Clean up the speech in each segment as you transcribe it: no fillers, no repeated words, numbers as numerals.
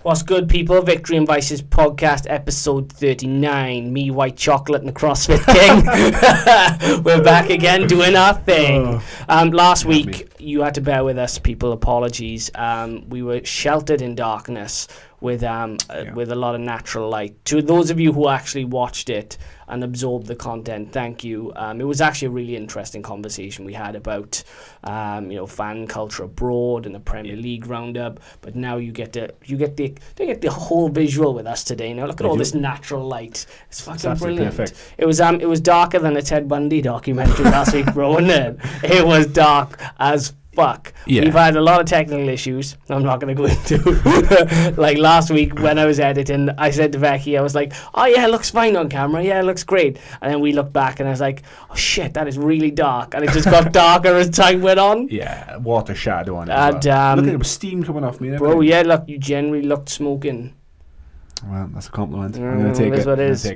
What's good, people? Victory and Vices podcast, episode 39. Me, White Chocolate, and the CrossFit King. We're back again doing our thing. Last week, you had to bear with us, people. Apologies. We were sheltered in darkness with a lot of natural light. To those of you who actually watched it and absorbed the content, thank you. It was actually a really interesting conversation we had about fan culture abroad and the Premier League roundup. But now you get the whole visual with us today. Now look at all this natural light. It's fucking brilliant. Perfect. It was darker than a Ted Bundy documentary last week, bro. Wasn't it? It was dark as fuck. Yeah. We've had a lot of technical issues I'm not going to go into. Like last week when I was editing, I said to Becky, I was like, oh yeah, it looks fine on camera, yeah, it looks great. And then we looked back and I was like, oh shit, that is really dark. And it just got darker as time went on. Yeah, water shadow on it. And look at it, was steam coming off me. Bro, yeah, look, you generally looked smoking. Well, that's a compliment. I'm going to take it. That's what it is.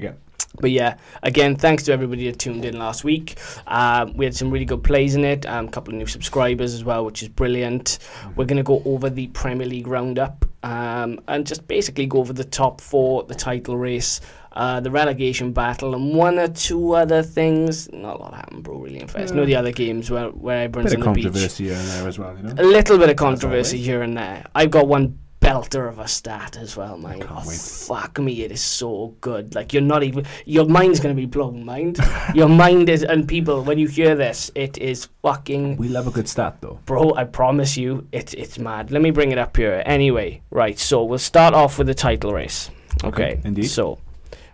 But yeah, again, thanks to everybody that tuned in last week. We had some really good plays in it, a couple of new subscribers as well, which is brilliant. We're going to go over the Premier League roundup and just basically go over the top four, the title race, the relegation battle, and one or two other things. Not a lot happened, bro, really, in fact. No, the other games where everyone's on the beach. Bit of controversy here and there as well, you know? A little bit of controversy here and there. I've got one belter of a stat as well, man. Fuck me, it is so good. Like, your mind's going to be blown, mind. Your mind is, and people, when you hear this, it is fucking... We love a good stat, though. Bro, I promise you, it's mad. Let me bring it up here. Anyway, right, so we'll start off with the title race. Okay, indeed. So,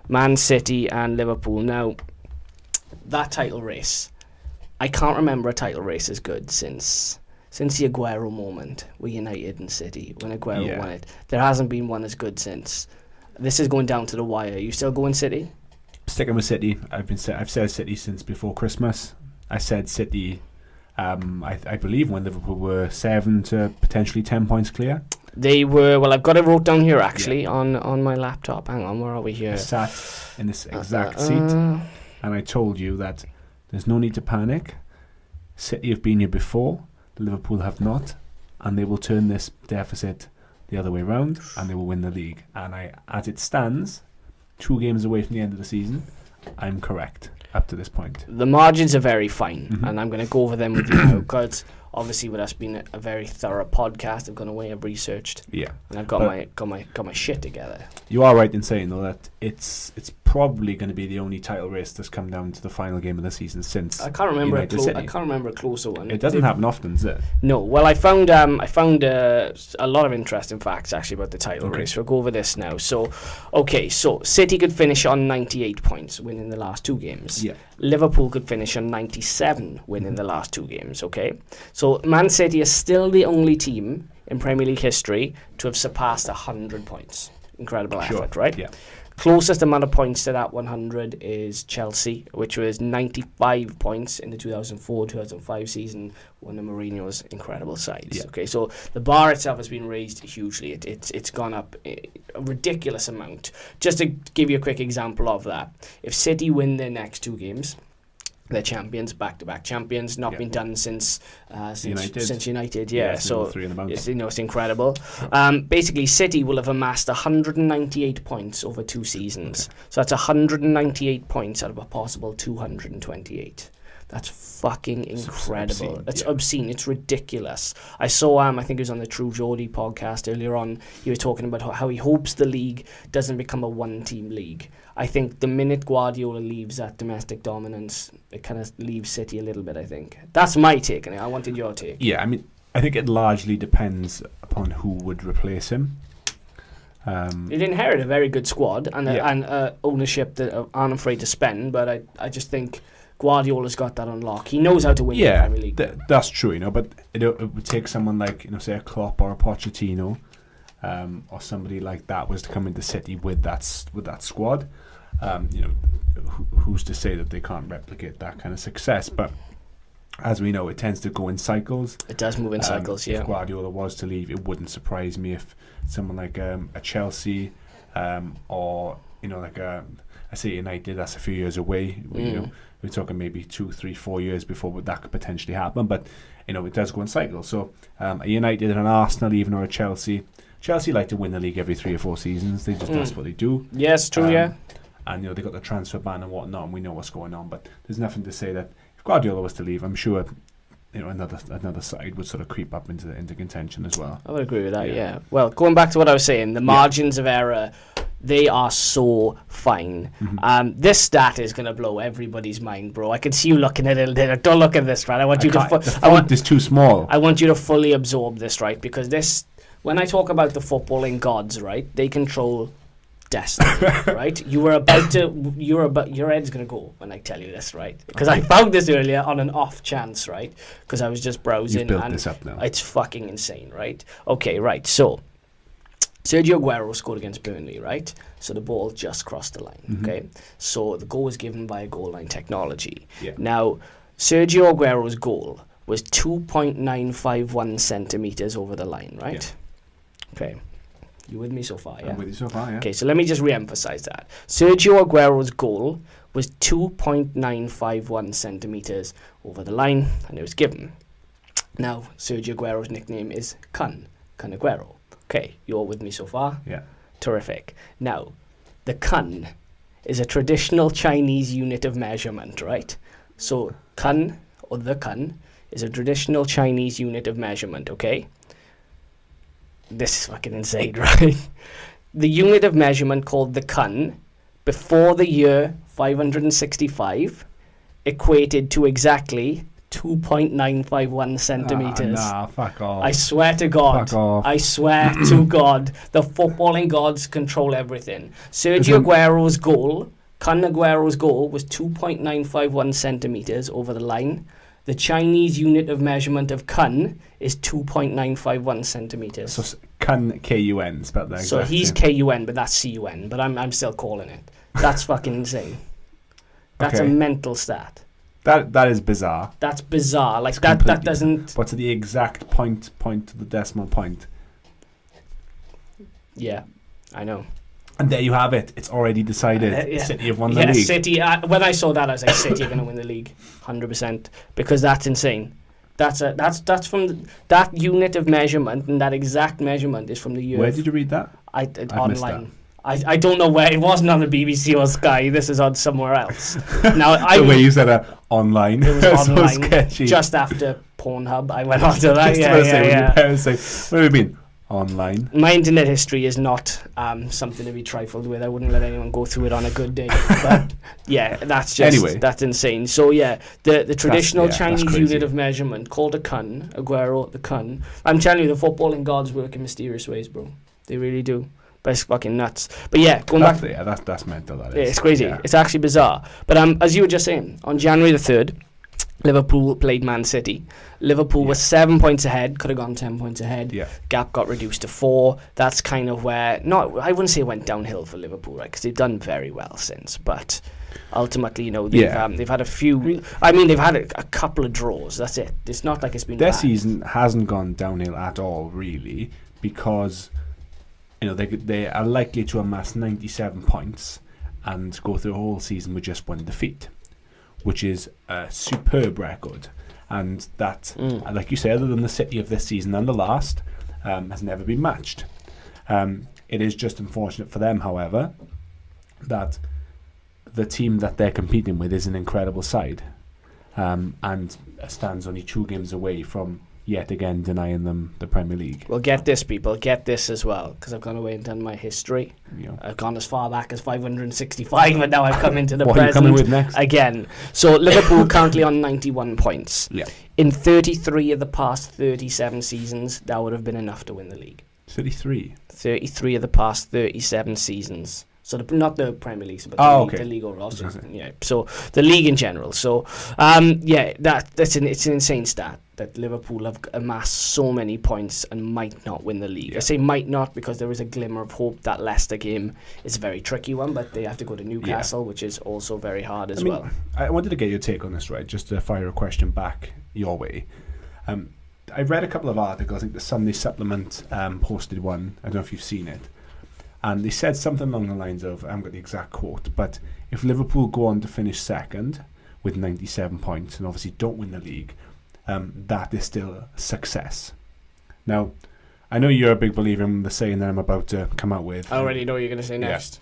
Man City and Liverpool. Now, that title race, I can't remember a title race as good since the Aguero moment with United and City, when Aguero won it. There hasn't been one as good since. This is going down to the wire. Are you still going City? Sticking with City. I've said City since before Christmas. I said City, I believe, when Liverpool were 7 to potentially 10 points clear. They were, well, I've got it wrote down here actually on my laptop. Hang on, where are we here? I sat in this exact seat and I told you that there's no need to panic. City have been here before. Liverpool have not, and they will turn this deficit the other way around, and they will win the league. And as it stands, 2 games away from the end of the season, I'm correct up to this point. The margins are very fine, and I'm going to go over them with you now, because obviously with us being a very thorough podcast, I've gone away, I've researched, and I've got my shit together. You are right in saying though that it's probably going to be the only title race that's come down to the final game of the season since. I can't remember a closer one. It doesn't happen often, does it? No. Well, I found a lot of interesting facts actually about the title race. We'll go over this now. So City could finish on 98 points, winning the last 2 games. Yeah. Liverpool could finish on 97, winning the last 2 games. Okay. So Man City is still the only team in Premier League history to have surpassed 100 points. Incredible effort, right? Yeah. Closest amount of points to that 100 is Chelsea, which was 95 points in the 2004-2005 season, one of Mourinho's incredible sides. Yeah. Okay, so the bar itself has been raised hugely. It's gone up a ridiculous amount. Just to give you a quick example of that, if City win their next 2 games, they're champions, back-to-back champions, not been done since United. Yeah, so it's incredible. Basically, City will have amassed 198 points over 2 seasons. Okay. So that's 198 points out of a possible 228. That's fucking incredible. It's obscene. It's ridiculous. I saw, I think it was on the True Geordie podcast earlier on, he was talking about how he hopes the league doesn't become a one-team league. I think the minute Guardiola leaves that domestic dominance, it kind of leaves City a little bit, I think. That's my take, and I wanted your take. Yeah, I mean, I think it largely depends upon who would replace him. He'd inherit a very good squad and ownership that aren't afraid to spend, but I just think Guardiola's got that on lock. He knows how to win the Premier League. That's true, but it would take someone like, say a Klopp or a Pochettino, or somebody like that was to come into City with that squad. Who's to say that they can't replicate that kind of success? But as we know, it tends to go in cycles. It does move in cycles, yeah. If Guardiola was to leave, it wouldn't surprise me if someone like a Chelsea or I say United, that's a few years away. We're talking maybe 2, 3, 4 years before that could potentially happen. But it does go in cycles. So a United and an Arsenal, even, or a Chelsea Chelsea like to win the league every 3 or 4 seasons. That's what they do. Yes, true. Yeah. And they got the transfer ban and whatnot, and we know what's going on. But there's nothing to say that if Guardiola was to leave, I'm sure another side would sort of creep up into contention as well. I would agree with that. Yeah. Well, going back to what I was saying, the margins of error, they are so fine. This stat is going to blow everybody's mind, bro. I can see you looking at it. Don't look at this, right? The font is too small. I want you to fully absorb this, right? Because this, when I talk about the footballing gods, right, they control destiny, right? Your head's going to go when I tell you this, right? Because I found this earlier on an off chance, right? Because I was just browsing. You've built this up now. It's fucking insane, right? Okay, right. So Sergio Aguero scored against Burnley, right? So the ball just crossed the line, okay? So the goal was given by a goal line technology. Yeah. Now, Sergio Aguero's goal was 2.951 centimeters over the line, right? Yeah. Okay. You with me so far, yeah? I'm with you so far, yeah. Okay, so let me just re-emphasize that. Sergio Aguero's goal was 2.951 centimeters over the line, and it was given. Now, Sergio Aguero's nickname is Kun Aguero. Okay, you're with me so far? Yeah. Terrific. Now, the kun is a traditional Chinese unit of measurement, right? So, kun, or the kun, is a traditional Chinese unit of measurement, okay? This is fucking insane, right? The unit of measurement called the kun, before the year 565, equated to exactly 2.951 centimeters. Nah, fuck off. I swear to God. Fuck off. I swear to God. The footballing gods control everything. Sergio Aguero's goal, Kun Aguero's goal, was 2.951 centimeters over the line. The Chinese unit of measurement of kun is 2.951 centimeters. So kun, K-U-N, spelled that So exactly. he's K-U-N, but that's C-U-N. But I'm still calling it. That's fucking insane. That's Okay. a mental stat. That is bizarre. That's bizarre. Like that doesn't. But to the exact point to the decimal point. Yeah, I know. And there you have it. It's already decided. Yeah. City have won the league. City. When I saw that, I was like, City are going to win the league, 100%, because that's insane. That's from that unit of measurement, and that exact measurement is from the year. Where did you read that? Online. I don't know where. It wasn't on the BBC or Sky. This is on somewhere else. Now The way you said online. It was so online. Sketchy. Just after Pornhub, I went on to that. Just Yeah. When your parents say, "What do you mean online?" My internet history is not something to be trifled with. I wouldn't let anyone go through it on a good day. But yeah, that's insane. So yeah, the traditional Chinese unit of measurement called a kun, Aguero, the kun. I'm telling you, the footballing gods work in mysterious ways, bro. They really do. But it's fucking nuts. But yeah, back. Yeah, that's mental. That is. Yeah, it's crazy. Yeah. It's actually bizarre. But as you were just saying, on January the 3rd, Liverpool played Man City. Liverpool was 7 points ahead, could have gone 10 points ahead. Yeah. Gap got reduced to 4. That's kind of where, I wouldn't say it went downhill for Liverpool, right? Because they've done very well since. But ultimately, they've had a few. They've had a couple of draws. That's it. It's not like it's been their bad. season hasn't gone downhill at all, really, because they are likely to amass 97 points and go through a whole season with just one defeat, which is a superb record. And that, like you say, other than the City of this season and the last, has never been matched. It is just unfortunate for them, however, that the team that they're competing with is an incredible side, and stands only 2 games away from yet again denying them the Premier League. Well, get this, people. Get this as well, because I've gone away and done my history. I've gone as far back as 565, but now I've come into the what present. What are you coming with next? Again. So Liverpool currently on 91 points. Yeah. In 33 of the past 37 seasons, that would have been enough to win the league. 33? 33 of the past 37 seasons. So not the Premier League, but the league overall. So, so the league in general. So it's an insane stat that Liverpool have amassed so many points and might not win the league. I say might not because there is a glimmer of hope. That Leicester game is a very tricky one, but they have to go to Newcastle, which is also very hard as well. I wanted to get your take on this, right? Just to fire a question back your way. I read a couple of articles. I think the Sunday Supplement posted one. I don't know if you've seen it. And they said something along the lines of, I haven't got the exact quote, but if Liverpool go on to finish second with 97 points and obviously don't win the league, that is still a success. Now, I know you're a big believer in the saying that I'm about to come out with. I already know what you're going to say next.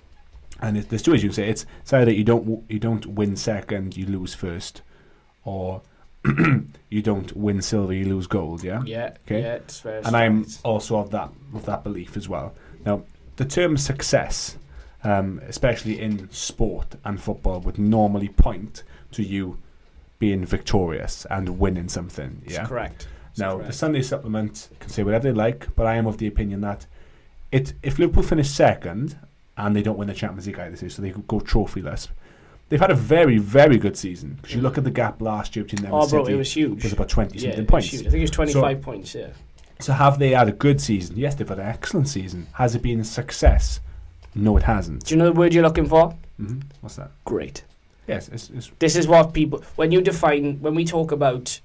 Yeah. And there's two ways you can say it. It's either you don't win second, you lose first, or you don't win silver, you lose gold. Yeah. Yeah. Okay. Yeah. It's fair. And I'm also of that belief as well. Now, the term success, especially in sport and football, would normally point to you being victorious and winning something. Yeah. That's correct. Now, the Sunday Supplement can say whatever they like, but I am of the opinion that if Liverpool finish second and they don't win the Champions League either, so they go trophyless, they've had a very, very good season. Because you look at the gap last year between them and City, it was huge. It was about 20-something points. I think it was 25 points, yeah. So have they had a good season? Yes, they've had an excellent season. Has it been a success? No, it hasn't. Do you know the word you're looking for? Mm-hmm. What's that? Great. Yes. This is what people... When we talk about...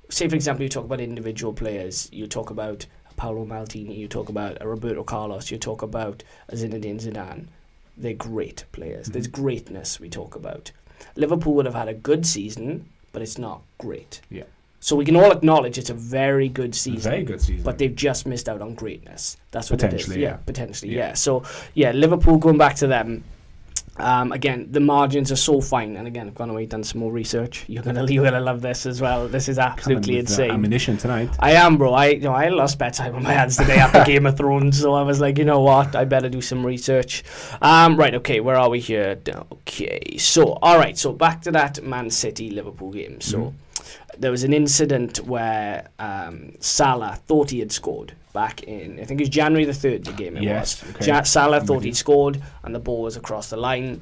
Say, for example, you talk about individual players. You talk about Paolo Maldini. You talk about a Roberto Carlos. You talk about a Zinedine Zidane. They're great players. Mm-hmm. There's greatness we talk about. Liverpool would have had a good season, but it's not great. Yeah. So we can all acknowledge it's a very good season. Very good season. But they've just missed out on greatness. That's what potentially, it is. Potentially, yeah. So, Liverpool, going back to them, again, the margins are so fine. And again, I've gone away, done some more research. You're gonna love this as well. This is absolutely insane. Ammunition tonight. I am, bro. I lost better time on my hands today after Game of Thrones, so I was like, you know what? I better do some research. Right. Okay. Where are we here? Okay. So, all right. So back to that Man City Liverpool game. So. There was an incident where Salah thought he had scored back in, I think it was January the 3rd, the game was. Okay. Salah thought he'd scored and the ball was across the line.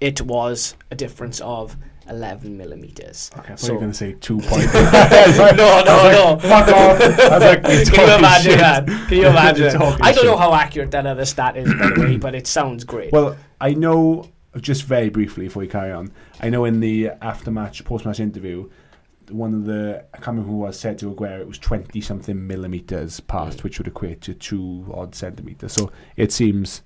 It was a difference of 11 millimetres. Okay, I thought you were going to say 2 points. No. Fuck off. I was like, can you imagine that? Can you imagine? I don't know shit. how accurate that other stat is, by the way, but it sounds great. Well, I know... Just very briefly before we carry on, I know in the post-match interview, one of the, I can't remember who was, said to Aguero it was 20-something millimetres past, which would equate to 2 odd centimetres. So it seems,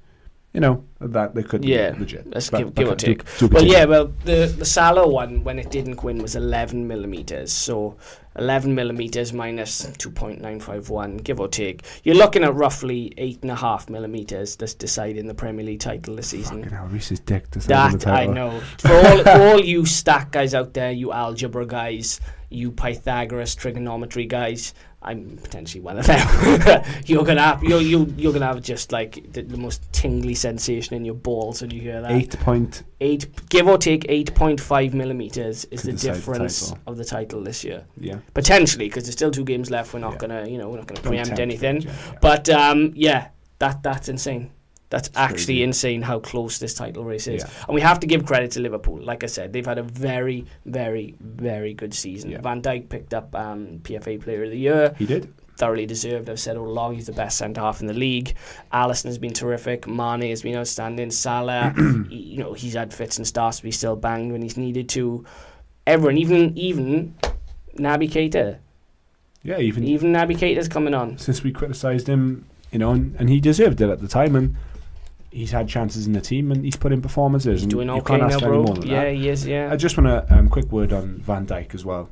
that they could be legit. Let's give or take. The Salah one, when it didn't win, was 11 millimetres. So 11 millimetres minus 2.951, give or take. You're looking at roughly 8.5 millimetres that's deciding the Premier League title this season. Fucking hell, Reece's dick deciding the title. I know. For all you stat guys out there, you algebra guys, you Pythagoras trigonometry guys, I'm potentially one of them. You're gonna have just like the most tingly sensation in your balls when you hear that. 8, give or take 8.5 millimeters is the difference of the title this year. Yeah, potentially, because there's still 2 games left. We're not gonna preempt anything. Yeah. But that's insane. That's actually crazy. Insane how close this title race is. Yeah. And we have to give credit to Liverpool. Like I said, they've had a very, very, very good season. Yeah. Van Dijk picked up PFA Player of the Year. He did. Thoroughly deserved. I've said all along he's the best centre-half in the league. Alisson has been terrific. Mane has been outstanding. Salah, he's had fits and starts, but he's still banged when he's needed to. Everyone, even Naby Keita. Yeah, even Naby Keita's coming on. Since we criticised him, and he deserved it at the time, and he's had chances in the team and he's put in performances. He's doing and okay you can't ask now, bro. any more than that. He is, yeah. I just want to quick word on Van Dijk as well.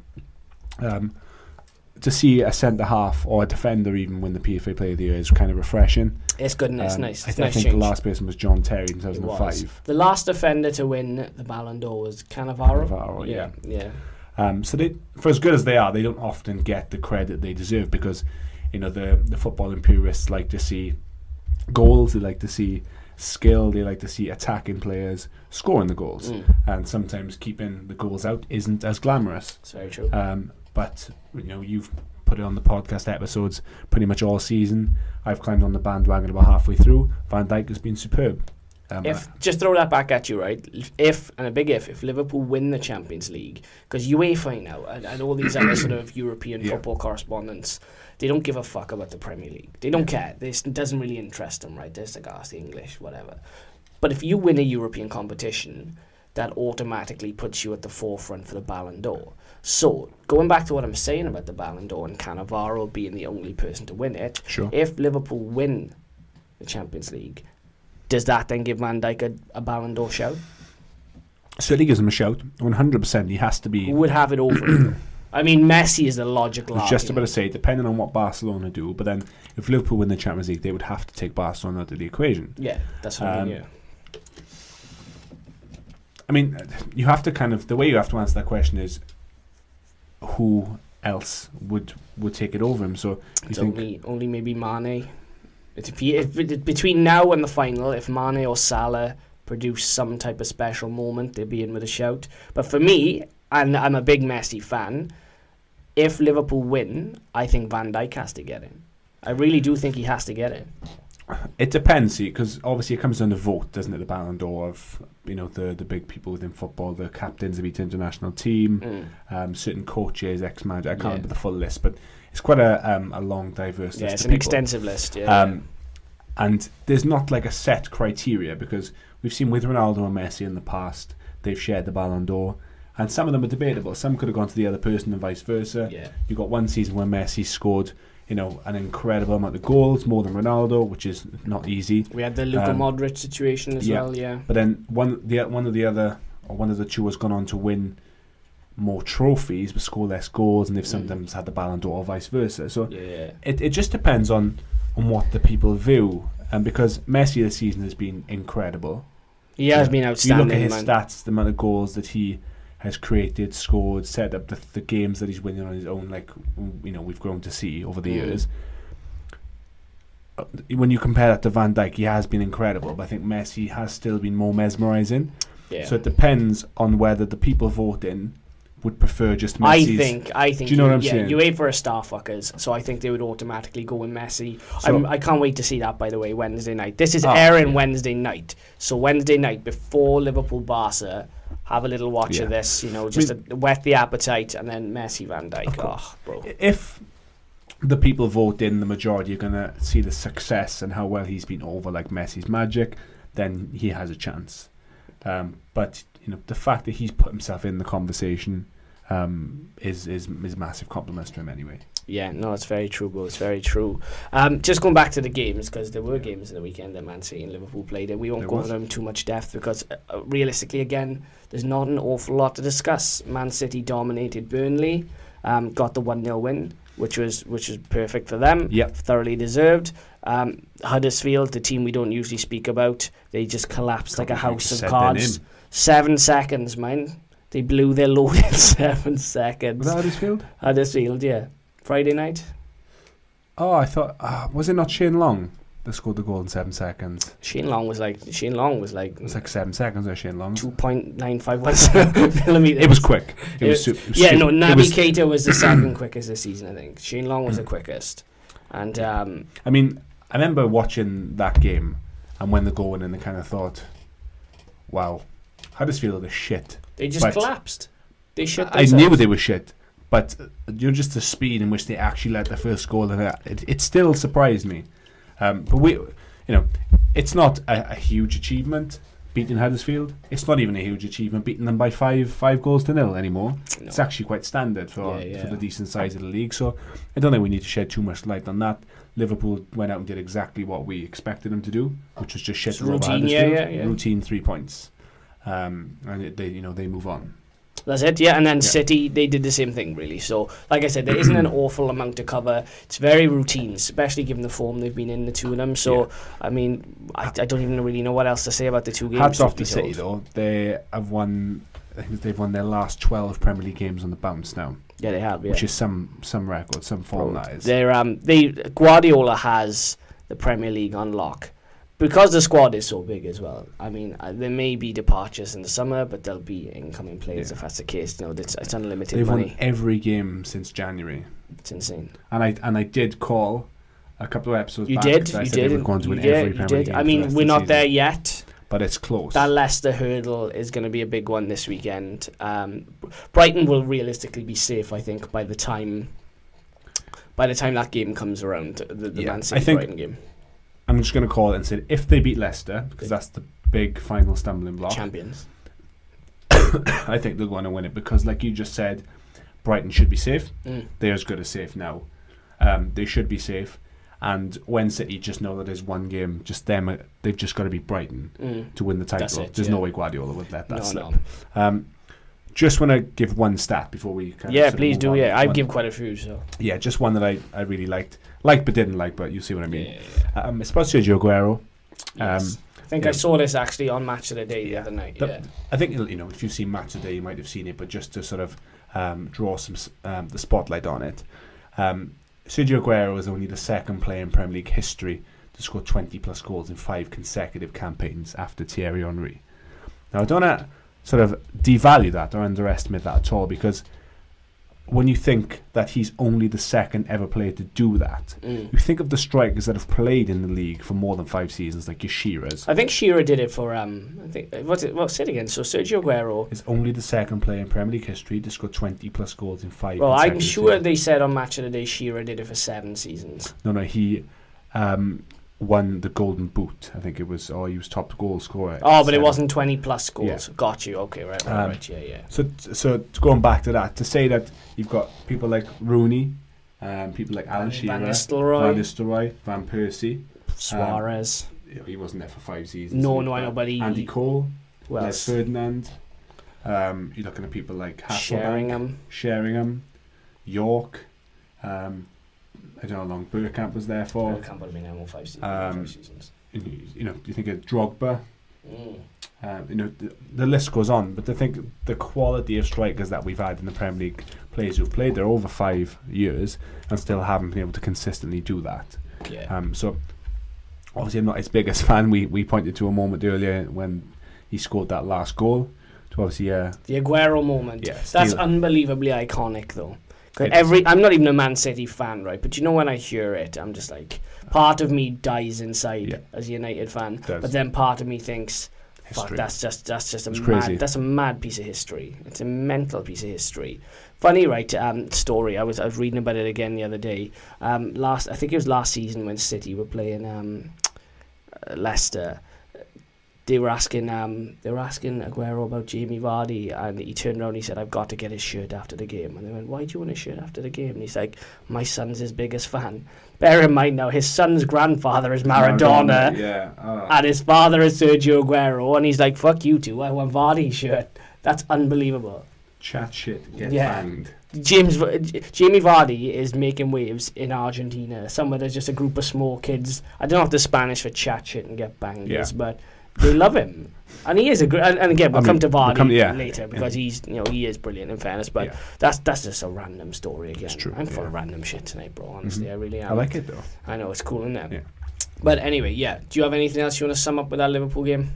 To see a centre-half or a defender even win the PFA Player of the Year is kind of refreshing. It's good and it's nice. I think the last person was John Terry in 2005. The last defender to win the Ballon d'Or was Cannavaro. Yeah. So they, for as good as they are, they don't often get the credit they deserve because, the footballing purists like to see goals, they like to see skill, they like to see attacking players scoring the goals, and sometimes keeping the goals out isn't as glamorous. That's very true. But you've put it on the podcast episodes pretty much all season. I've climbed on the bandwagon about halfway through. Van Dijk has been superb. Just throw that back at you, right? If Liverpool win the Champions League, because UEFA now and all these other sort of European football correspondents, they don't give a fuck about the Premier League. They don't care. This doesn't really interest them, right? They're like, it's the English, whatever. But if you win a European competition, that automatically puts you at the forefront for the Ballon d'Or. So, going back to what I'm saying about the Ballon d'Or and Cannavaro being the only person to win it, sure. If Liverpool win the Champions League, does that then give Van Dijk a Ballon d'Or shout? Certainly gives him a shout. 100%. He has to be. Who would have it over him? I mean, Messi is the logical I was just about argument. to say, depending on what Barcelona do, but then if Liverpool win the Champions League, they would have to take Barcelona out of the equation. Yeah, that's what I mean, yeah. I mean, you have to the way you have to answer that question is who else would take it over him. So you think only maybe Mane. If between now and the final, if Mane or Salah produce some type of special moment, they'll be in with a shout. But for me, and I'm a big Messi fan, if Liverpool win, I think Van Dijk has to get in. I really do think he has to get in. It depends, see, because obviously it comes down to vote, doesn't it? The Ballon d'Or of the big people within football, the captains of each international team, certain coaches, ex-manager. I can't remember the full list, but it's quite a long, diverse list. Yeah, it's of an people. Extensive list. Yeah. And there's not like a set criteria, because we've seen with Ronaldo and Messi in the past, they've shared the Ballon d'Or, and some of them are debatable. Some could have gone to the other person and vice versa. Yeah. You got one season where Messi scored an incredible amount of goals, more than Ronaldo, which is not easy. We had the Luka Modric situation as well, yeah. But then one of the two has gone on to win more trophies but score less goals, and they've sometimes had the Ballon d'Or or vice versa. So it just depends on what the people view, and because Messi this season has been incredible. He has been outstanding. You look at his stats, the amount of goals that he has created, scored, set up the games that he's winning on his own, like we've grown to see over the years. When you compare that to Van Dijk, he has been incredible, but I think Messi has still been more mesmerising. Yeah. So it depends on whether the people voting would prefer just Messi's. I think. Do you know what I'm saying? You wait for a star fuckers, so I think they would automatically go with Messi. So, I can't wait to see that, by the way, Wednesday night. This is airing Wednesday night, so Wednesday night before Liverpool Barca. Have a little watch of this, just to whet the appetite, and then Messi, Van Dijk. Oh, bro. If the people vote in the majority, you're going to see the success and how well he's been over, like Messi's magic, then he has a chance. But the fact that he's put himself in the conversation is massive compliments to him anyway. Yeah, no, it's very true, bro. It's very true. Just going back to the games, because there were games in the weekend that Man City and Liverpool played, and we won't go into them too much depth because realistically, again, there's not an awful lot to discuss. Man City dominated Burnley, got the 1-0 win, which was perfect for them. Yep. Thoroughly deserved. Huddersfield, the team we don't usually speak about, they just collapsed like a house of cards. 7 seconds, man. They blew their load in 7 seconds. Was that Huddersfield? Huddersfield, yeah. Friday night. Oh, I thought was it not Shane Long that scored the goal in 7 seconds? Shane Long was like it was like 7 seconds there, Shane Long. 2.951 millimeters. It was quick. It was super. Naby Keita was the second quickest this season, I think. Shane Long was the quickest. And I mean, I remember watching that game, and when the goal went in, I kind of thought, wow, Huddersfield are shit. They just collapsed. They shit themselves. I knew they were shit. But just the speed in which they actually let the first goal, and it still surprised me. But it's not a huge achievement beating Huddersfield. It's not even a huge achievement beating them by 5-0 anymore. No. It's actually quite standard for the decent size of the league. So I don't think we need to shed too much light on that. Liverpool went out and did exactly what we expected them to do, which was just shit over Huddersfield. Routine 3 points, and they move on. That's it, yeah. And then City, they did the same thing, really. So, like I said, there isn't an awful amount to cover. It's very routine, especially given the form they've been in, the two of them. So, I mean, I don't even really know what else to say about the two games. Hats off to City, though. They have won, I think they've won their last 12 Premier League games on the bounce now. Yeah, they have, yeah. Which is some record, some form, that is. Guardiola has the Premier League on lock. Because the squad is so big as well. I mean, there may be departures in the summer, but there'll be incoming players if that's the case. It's unlimited money. They've won every game since January. It's insane. And I did call a couple of episodes back. You said did. They were going to win every Premier League game. I mean, we're not there yet. But it's close. That Leicester hurdle is going to be a big one this weekend. Brighton will realistically be safe, I think, by the time that game comes around, the Man City Brighton game. I'm just going to call it and say, if they beat Leicester, because that's the big final stumbling block. Champions. I think they're going to win it because, like you just said, Brighton should be safe. They're as good as safe now. They should be safe. And when City just know that there's one game, just them, they've just got to beat Brighton to win the title. There's no way Guardiola would let that slip. just want to give one stat before we please do. I'd give quite a few. So just one that I really liked but didn't like, but you see what I mean. It's about Sergio Aguero. Yes. I think I saw this actually on Match of the Day the other night. I think, if you've seen Match of the Day, you might have seen it, but just to sort of draw some the spotlight on it. Sergio Aguero is only the second player in Premier League history to score 20 plus goals in 5 consecutive campaigns after Thierry Henry. Now, I don't want to sort of devalue that or underestimate that at all, because when you think that he's only the second ever player to do that, you think of the strikers that have played in the league for more than 5 seasons, like your Shearers. I think Shearer did it for what's it again? So Sergio Aguero is only the second player in Premier League history to score 20 plus goals in 5. Well, I'm sure they said on Match of the Day Shearer did it for 7 seasons. No, he won the Golden Boot. I think it was, he was top goal scorer. Oh, but it wasn't 20 plus goals. Yeah. Got you. Okay, right. Yeah. So going back to that, to say that you've got people like Rooney, people like Alan Shearer, Van Nistelrooy, Van Persie, Suarez. He wasn't there for 5 seasons. No, I know, but Andy Cole, Les Ferdinand. You're looking at people like Hasselbank, Sheringham, York. I don't know how long Bergkamp was there for. Bergkamp would have been there more 5 seasons. You think of Drogba. The list goes on, but I think the quality of strikers that we've had in the Premier League, players who've played there over 5 years and still haven't been able to consistently do that. So obviously I'm not his biggest fan. We pointed to a moment earlier when he scored that last goal. So obviously, the Aguero moment. That's unbelievably iconic, though. I'm not even a Man City fan, right? But when I hear it, I'm just like, part of me dies inside as a United fan, but then part of me thinks, fuck, that's just a mad piece of history. It's a mental piece of history. Funny, right? Story. I was reading about it again the other day. I think it was last season when City were playing Leicester. They were asking Aguero about Jamie Vardy, and he turned around and he said, "I've got to get his shirt after the game." And they went, "Why do you want his shirt after the game?" And he's like, "My son's his biggest fan." Bear in mind now, his son's grandfather is Maradona, and his father is Sergio Aguero, and he's like, "Fuck you two, I want Vardy's shirt." That's unbelievable. Chat shit, get banged. Jamie Vardy is making waves in Argentina. Somewhere there's just a group of small kids. I don't know if the Spanish for chat shit and get banged is, but they love him, and he is and again we'll come to Vardy later because he's he is brilliant in fairness, but that's just a random story again. It's true. I'm full of random shit tonight, bro. Honestly, I really am. I like it though. I know it's cool, isn't it? Yeah. But anyway, do you have anything else you want to sum up with that Liverpool game?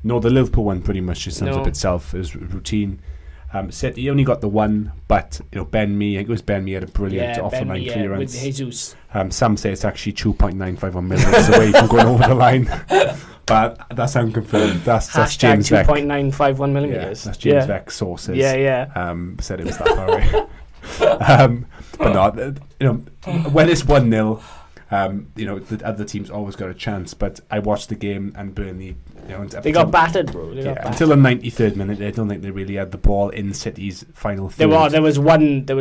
No, the Liverpool one pretty much just sums up itself. It was routine. City only got the one, but Ben Mee, I think it was Ben Mee, had a brilliant off-the-line clearance with Jesus. Some say it's actually 2.951 millimeters away from going over the line, but that's unconfirmed. That's James Beck. 2.951 millimeters. That's James Beck sources. Said it was that far away. But no, when it's 1-0. The other team's always got a chance, but I watched the game and Burnley. They got battered, bro. Until the 93rd minute, I don't think they really had the ball in City's final third. There was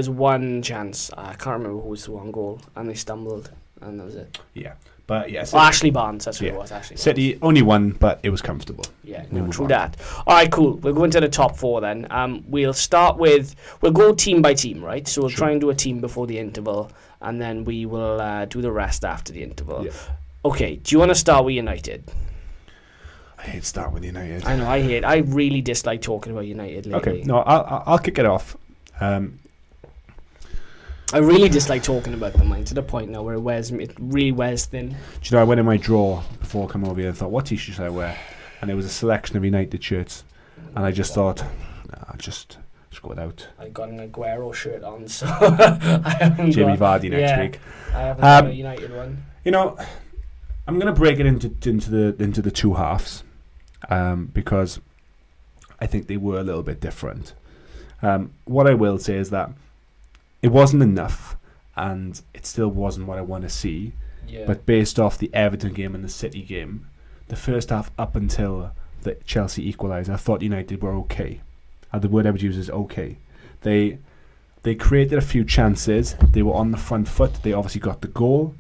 one chance. I can't remember who was the one goal, and they stumbled, and that was it. Yeah, but Ashley Barnes. That's what it was. Ashley City Barnes. Only won, but it was comfortable. Yeah, true that. All right, cool. We'll go into the top 4 then. We'll go team by team, right? So we'll try and do a team before the interval, and then we will do the rest after the interval. Yeah. Okay, do you want to start with United? I hate starting with United. I know, I really dislike talking about United lately. Okay, no, I'll kick it off. I really dislike talking about them, to the point now where it really wears thin. Do you know, I went in my drawer before coming over here and thought, what t-shirt should I wear? And there was a selection of United shirts, and I just thought, just go without. I got an Aguero shirt on, so Jamie Vardy next week. I haven't got a United one. I'm going to break it into the two halves, because I think they were a little bit different. What I will say is that it wasn't enough, and it still wasn't what I want to see. Yeah. But based off the Everton game and the City game, the first half up until the Chelsea equalised, I thought United were okay. The word I would use is okay. They created a few chances. They were on the front foot. They obviously got the goal.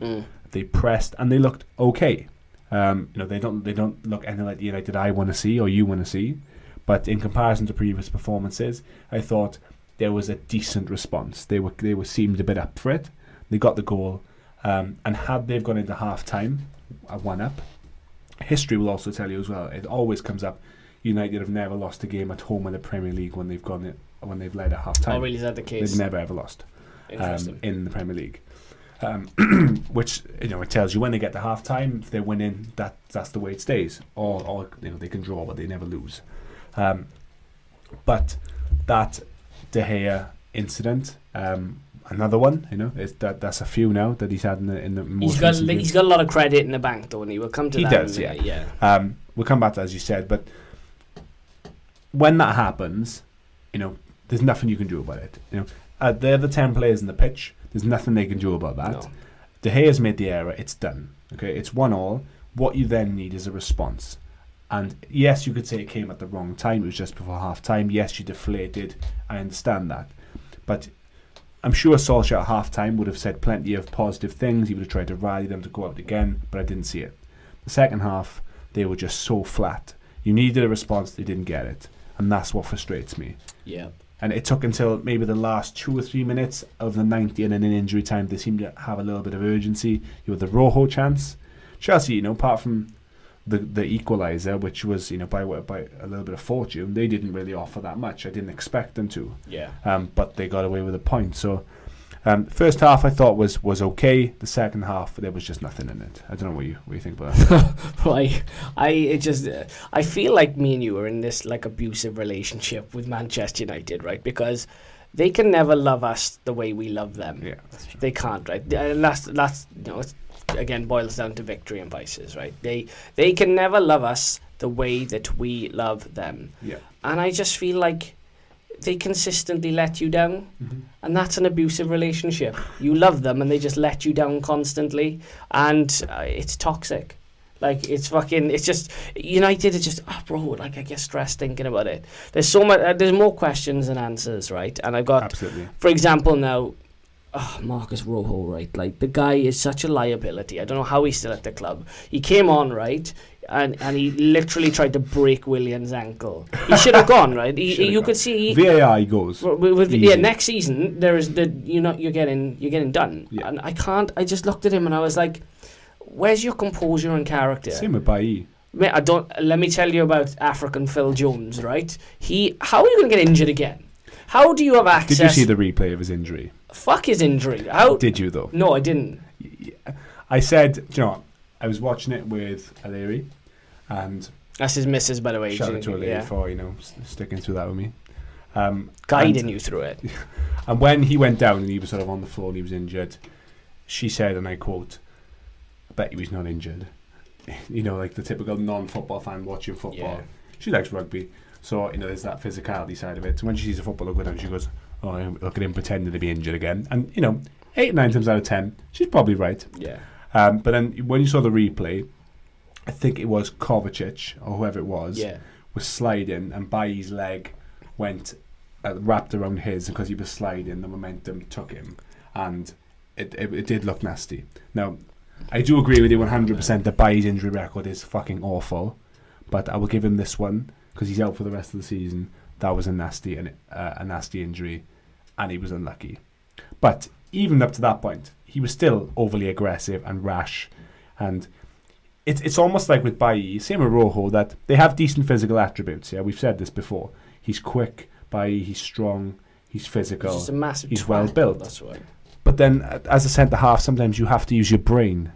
They pressed and they looked okay. They don't look anything like the United I want to see or you want to see, But in comparison to previous performances, I thought there was a decent response. They seemed a bit up for it. They got the goal, and had they've gone into half time at 1-up, history will also tell you as well. It always comes up. United have never lost a game at home in the Premier League when they've led at half time. Oh, really? Is that the case? They've never ever lost in the Premier League. Which it tells you when they get to half time, if they're winning, that's the way it stays. Or they can draw, but they never lose. But that De Gea incident, another one, that's a few now that he's had in the most recent he's got a lot of credit in the bank, though, and he will come to that. He does, yeah. We'll come back to that, as you said, but when that happens, there's nothing you can do about it. They're the 10 players in the pitch. There's nothing they can do about that. No. De Gea's made the error. It's done. Okay, it's 1-1. What you then need is a response. And yes, you could say it came at the wrong time. It was just before half time. Yes, you deflated. I understand that. But I'm sure Solskjaer at half time would have said plenty of positive things. He would have tried to rally them to go out again, but I didn't see it. The second half, they were just so flat. You needed a response, they didn't get it. And that's what frustrates me. Yeah. And it took until maybe the last 2 or 3 minutes of the 90 and in an injury time, they seemed to have a little bit of urgency. You had the Rojo chance. Chelsea, apart from the equaliser, which was, by a little bit of fortune, they didn't really offer that much. I didn't expect them to. Yeah. But they got away with a point. So, first half I thought was okay. The second half there was just nothing in it. I don't know what you think about that. Right. I feel like me and you are in this like abusive relationship with Manchester United, right? Because they can never love us the way we love them. Yeah, that's true. They can't, right? And that's it's, again, boils down to victory and vices, right? They can never love us the way that we love them. Yeah. And I just feel like they consistently let you down, and that's an abusive relationship. You love them and they just let you down constantly, and it's toxic. Like, it's just United is just I get stressed thinking about it. There's so much, there's more questions than answers, right? And I've got, absolutely, for example, now Marcus Rojo, right? Like, the guy is such a liability. I don't know how he's still at the club. He came on, right? And he literally tried to break Willian's ankle. He should have gone, right? You could see VAR goes. Next season there is you're getting done. Yeah. And I just looked at him and I was like, where's your composure and character? Same with Bailly. Let me tell you about African Phil Jones, right? How are you going to get injured again? How do you have access? Did you see the replay of his injury? Fuck his injury. How did you though? No, I didn't. I said, I was watching it with Aleri, and that's his missus, by the way. Shout out to Aleri for sticking through that with me, guiding you through it. And when he went down and he was sort of on the floor and he was injured, she said, and I quote, "I bet he was not injured." Like the typical non-football fan watching football. Yeah. She likes rugby, so there's that physicality side of it. So when she sees a footballer go down, she goes, "Oh, look at him pretending to be injured again." And 8 or 9 times out of 10, she's probably right. Yeah. But then when you saw the replay, I think it was Kovacic or whoever it was, was sliding, and Bailly's leg went wrapped around his, because he was sliding, the momentum took him, and it did look nasty. Now, I do agree with you 100% that Bailly's injury record is fucking awful, but I will give him this one because he's out for the rest of the season. That was a nasty injury, and he was unlucky. But even up to that point, he was still overly aggressive and rash, and it's almost like with Bailly, same with Rojo, that they have decent physical attributes. Yeah, we've said this before. He's quick, Bailly. He's strong. He's physical. He's just a massive. He's well built. That's why. But then, as a centre half, sometimes you have to use your brain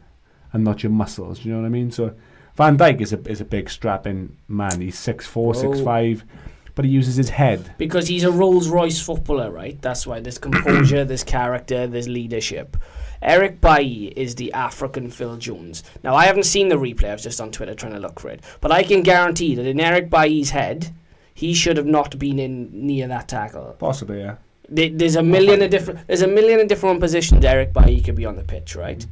and not your muscles. You know what I mean? So Van Dijk is a big strapping man. He's 6'4", 6'5", but he uses his head because he's a Rolls Royce footballer, right? That's why there's composure, there's character, there's leadership. Eric Bailly is the African Phil Jones. Now, I haven't seen the replay. I was just on Twitter trying to look for it. But I can guarantee that in Eric Bailly's head, he should have not been in near that tackle. Possibly, yeah. There's a million of different positions Eric Bailly could be on the pitch, right?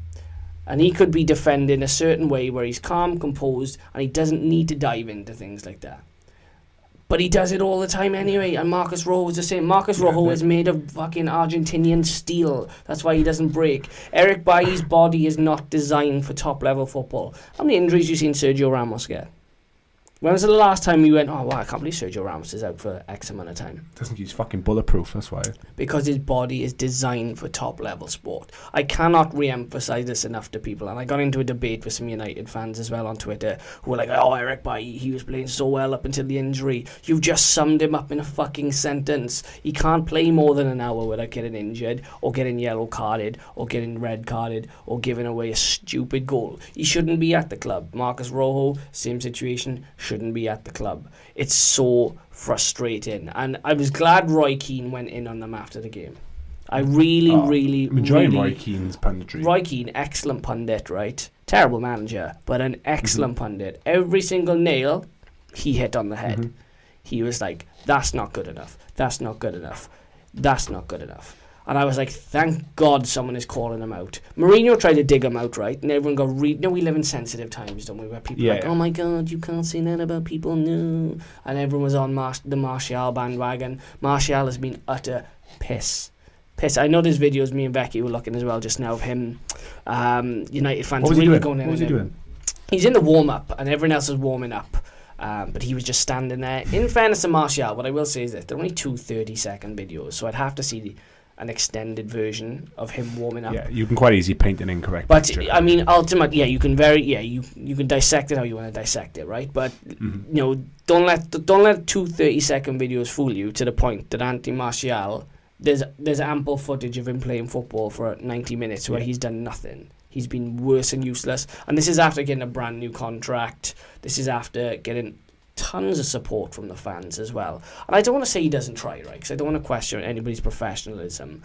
And he could be defending a certain way where he's calm, composed, and he doesn't need to dive into things like that. But he does it all the time anyway, and Marcus Rojo is the same. Marcus Rojo is made of fucking Argentinian steel. That's why he doesn't break. Eric Bailly's body is not designed for top-level football. How many injuries have you seen Sergio Ramos get? When was the last time you went, oh, wow, I can't believe Sergio Ramos is out for X amount of time? Doesn't use fucking bulletproof, that's why. Because his body is designed for top-level sport. I cannot re-emphasize this enough to people, and I got into a debate with some United fans as well on Twitter who were like, oh, Eric Bailly, he was playing so well up until the injury. You've just summed him up in a fucking sentence. He can't play more than an hour without getting injured, or getting yellow-carded, or getting red-carded, or giving away a stupid goal. He shouldn't be at the club. Marcus Rojo, same situation, shouldn't be at the club. It's so frustrating, and I was glad Roy Keane went in on them after the game. I really enjoying Roy Keane's punditry. Roy Keane, excellent pundit, right? Terrible manager, but an excellent pundit. Every single nail he hit on the head. He was like, that's not good enough, that's not good enough, that's not good enough. And I was like, thank God someone is calling him out. Mourinho tried to dig him out, right? And everyone got no, we live in sensitive times, don't we? Where people are like, oh my God, you can't say that about people, no. And everyone was on the Martial bandwagon. Martial has been utter piss. I know there's videos, me and Becky were looking as well just now, of him, United fans really going in. What was he doing? He's in the warm-up, and everyone else is warming up. But he was just standing there. In fairness to Martial, what I will say is that they're only 2 30-second videos, so I'd have to see an extended version of him warming up. Yeah, you can quite easily paint an incorrect picture. But I mean, ultimately, you can you can dissect it how you want to dissect it, right? But you know, don't let 2 30-second videos fool you to the point that Anthony Martial, there's ample footage of him playing football for 90 minutes where he's done nothing. He's been worse and useless, and this is after getting a brand new contract. This is after getting tons of support from the fans as well. And I don't want to say he doesn't try, right? Because I don't want to question anybody's professionalism.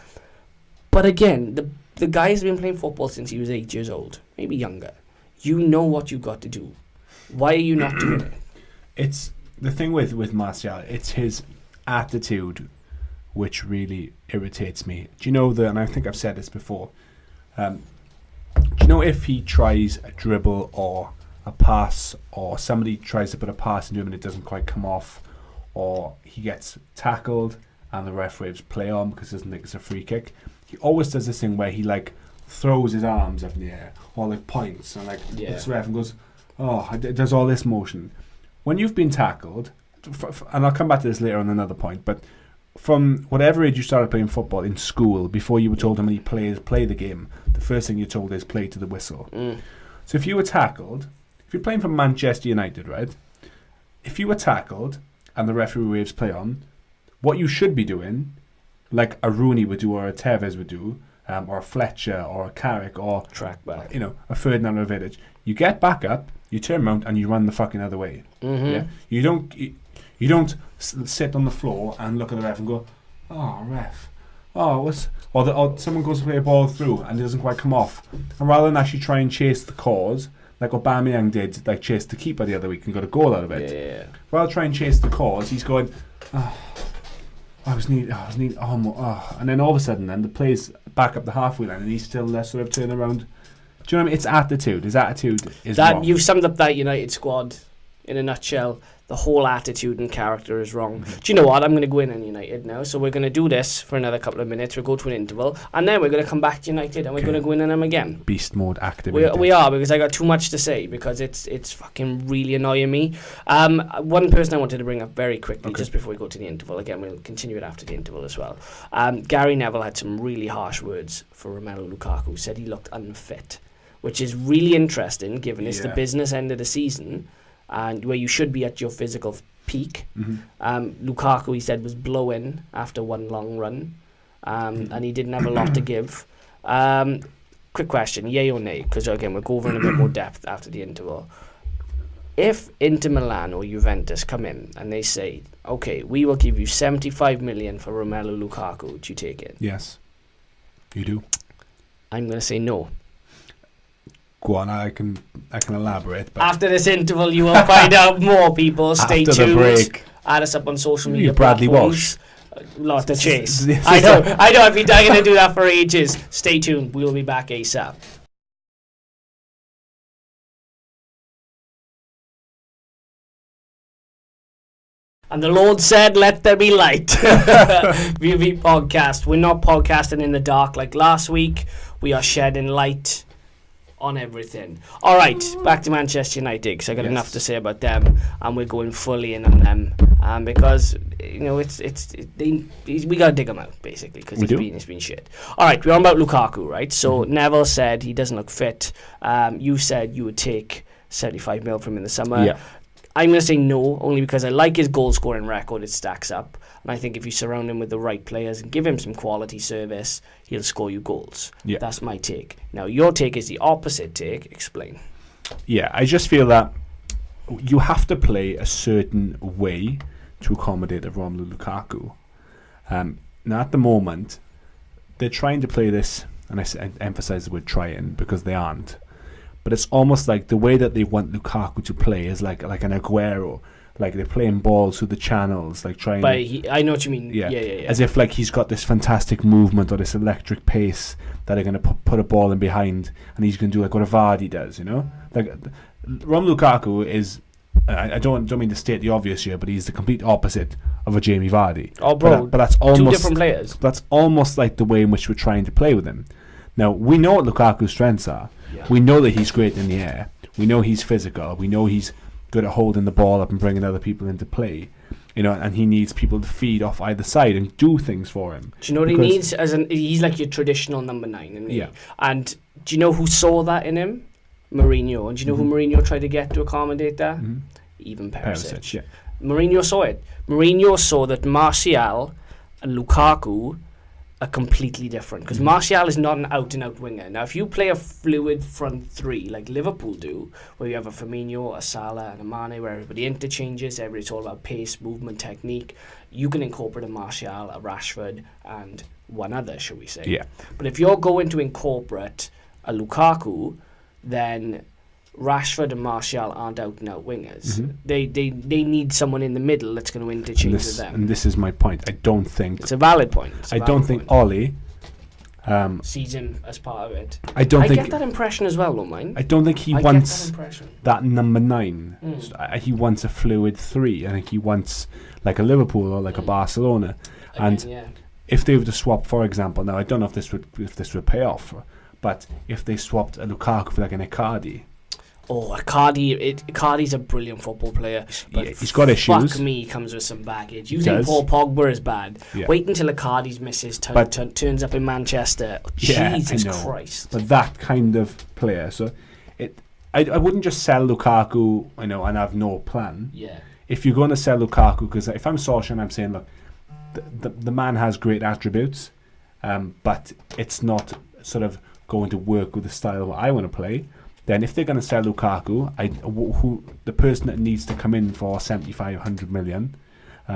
But again, the guy has been playing football since he was 8 years old, maybe younger. You know what you've got to do. Why are you not doing it? It's the thing with Martial. It's his attitude which really irritates me. Do you know and I think I've said this before. Do you know if he tries a dribble or a pass, or somebody tries to put a pass into him and it doesn't quite come off, or he gets tackled and the ref waves play on because he doesn't think it's a free kick, he always does this thing where he like throws his arms up in the air or like points and like looks at the ref and goes, oh, it does all this motion. When you've been tackled, and I'll come back to this later on another point, but from whatever age you started playing football in school, before you were told how many players play the game, the first thing you're told is play to the whistle. So if you were tackled, if you're playing for Manchester United, right? If you were tackled and the referee waves play on, what you should be doing, like a Rooney would do or a Tevez would do, or a Fletcher or a Carrick or track back, a Ferdinand or a Vidic, you get back up, you turn around and you run the fucking other way. Yeah? You don't sit on the floor and look at the ref and go, oh, ref. Or someone goes to play a ball through and it doesn't quite come off. And rather than actually try and chase the cause, like Aubameyang did, like chase the keeper the other week and got a goal out of it. Yeah. Rather than try and chase the cause, he's going, I was need, and then all of a sudden, then the play's back up the halfway line and he's still sort of turning around. Do you know what I mean? It's attitude. His attitude is wrong. You've summed up that United squad in a nutshell. The whole attitude and character is wrong. Do you know what? I'm going to go in on United now. So we're going to do this for another couple of minutes. We'll go to an interval. And then we're going to come back to United and we're going to go in on them again. Beast mode activated. We are, because I got too much to say, because it's fucking really annoying me. One person I wanted to bring up very quickly, just before we go to the interval. Again, we'll continue it after the interval as well. Gary Neville had some really harsh words for Romelu Lukaku. Said he looked unfit, which is really interesting given it's the business end of the season and where you should be at your physical peak. Lukaku, he said, was blowing after one long run, and he didn't have a lot to give. Quick question, yay or nay? Because again, we'll go over in a bit more depth after the interval. If Inter Milan or Juventus come in and they say, okay, we will give you 75 million for Romelu Lukaku, would you take it? Yes, you do. I'm going to say no. Go on, I can elaborate. But after this interval, you will find out more, people. Stay tuned. After the break. Add us up on social media. Bradley Walsh. Lot to chase. I know. I've been dying to do that for ages. Stay tuned. We will be back ASAP. And the Lord said, let there be light. VV podcast. We're not podcasting in the dark like last week. We are shedding light on everything. All right, back to Manchester United, because I got enough to say about them, and we're going fully in on them, because we got to dig them out basically, because it's been shit. All right, we're on about Lukaku, right? So Neville said he doesn't look fit. You said you would take 75 mil from him in the summer. Yeah. I'm going to say no, only because I like his goal scoring record. It stacks up. And I think if you surround him with the right players and give him some quality service, he'll score you goals. Yeah. That's my take. Now, your take is the opposite take. Explain. Yeah, I just feel that you have to play a certain way to accommodate a Romelu Lukaku. Now, at the moment, they're trying to play this, and I emphasize the word trying because they aren't. But it's almost like the way that they want Lukaku to play is like an Aguero. Like they're playing balls through the channels, like trying. But I know what you mean. Yeah. As if like he's got this fantastic movement or this electric pace that are going to put a ball in behind, and he's going to do like what a Vardy does, you know. Like Romelu Lukaku is. I don't mean to state the obvious here, but he's the complete opposite of a Jamie Vardy. Oh, bro! But that's almost 2 different players. That's almost like the way in which we're trying to play with him. Now we know what Lukaku's strengths are. Yeah. We know that he's great in the air. We know he's physical. We know he's good at holding the ball up and bringing other people into play. You know, and he needs people to feed off either side and do things for him. Do you know what he needs? He's like your traditional number 9, isn't he? Yeah. And do you know who saw that in him? Mourinho. And do you know who Mourinho tried to get to accommodate that? Even Perisic. Yeah. Mourinho saw it. Mourinho saw that Martial and Lukaku are completely different, because Martial is not an out-and-out winger. Now, if you play a fluid front 3 like Liverpool do, where you have a Firmino, a Salah, and a Mane, where everybody interchanges, it's all about pace, movement, technique, you can incorporate a Martial, a Rashford, and one other, shall we say. Yeah. But if you're going to incorporate a Lukaku, then Rashford and Martial aren't out-and-out wingers. They need someone in the middle that's going to interchange with them. And this is my point. I don't think... It's a valid point. I don't think Ollie... sees him as part of it. I get that impression as well, don't mind. I don't think he wants that number 9. He wants a fluid 3. I think he wants like a Liverpool or like a Barcelona. If they were to swap, for example, now I don't know if this would pay off, but if they swapped a Lukaku for like an Icardi... Oh, Icardi's a brilliant football player. But he's got issues. Fuck me, he comes with some baggage. You think Paul Pogba is bad? Yeah. Wait until Icardi's misses turns up in Manchester. Jesus Christ! But that kind of player. So, I wouldn't just sell Lukaku, and have no plan. Yeah. If you're going to sell Lukaku, because if I'm Solskjaer and I'm saying, look, the man has great attributes, but it's not sort of going to work with the style I want to play. Then if they're going to sell Lukaku, the person that needs to come in for 75, 100 million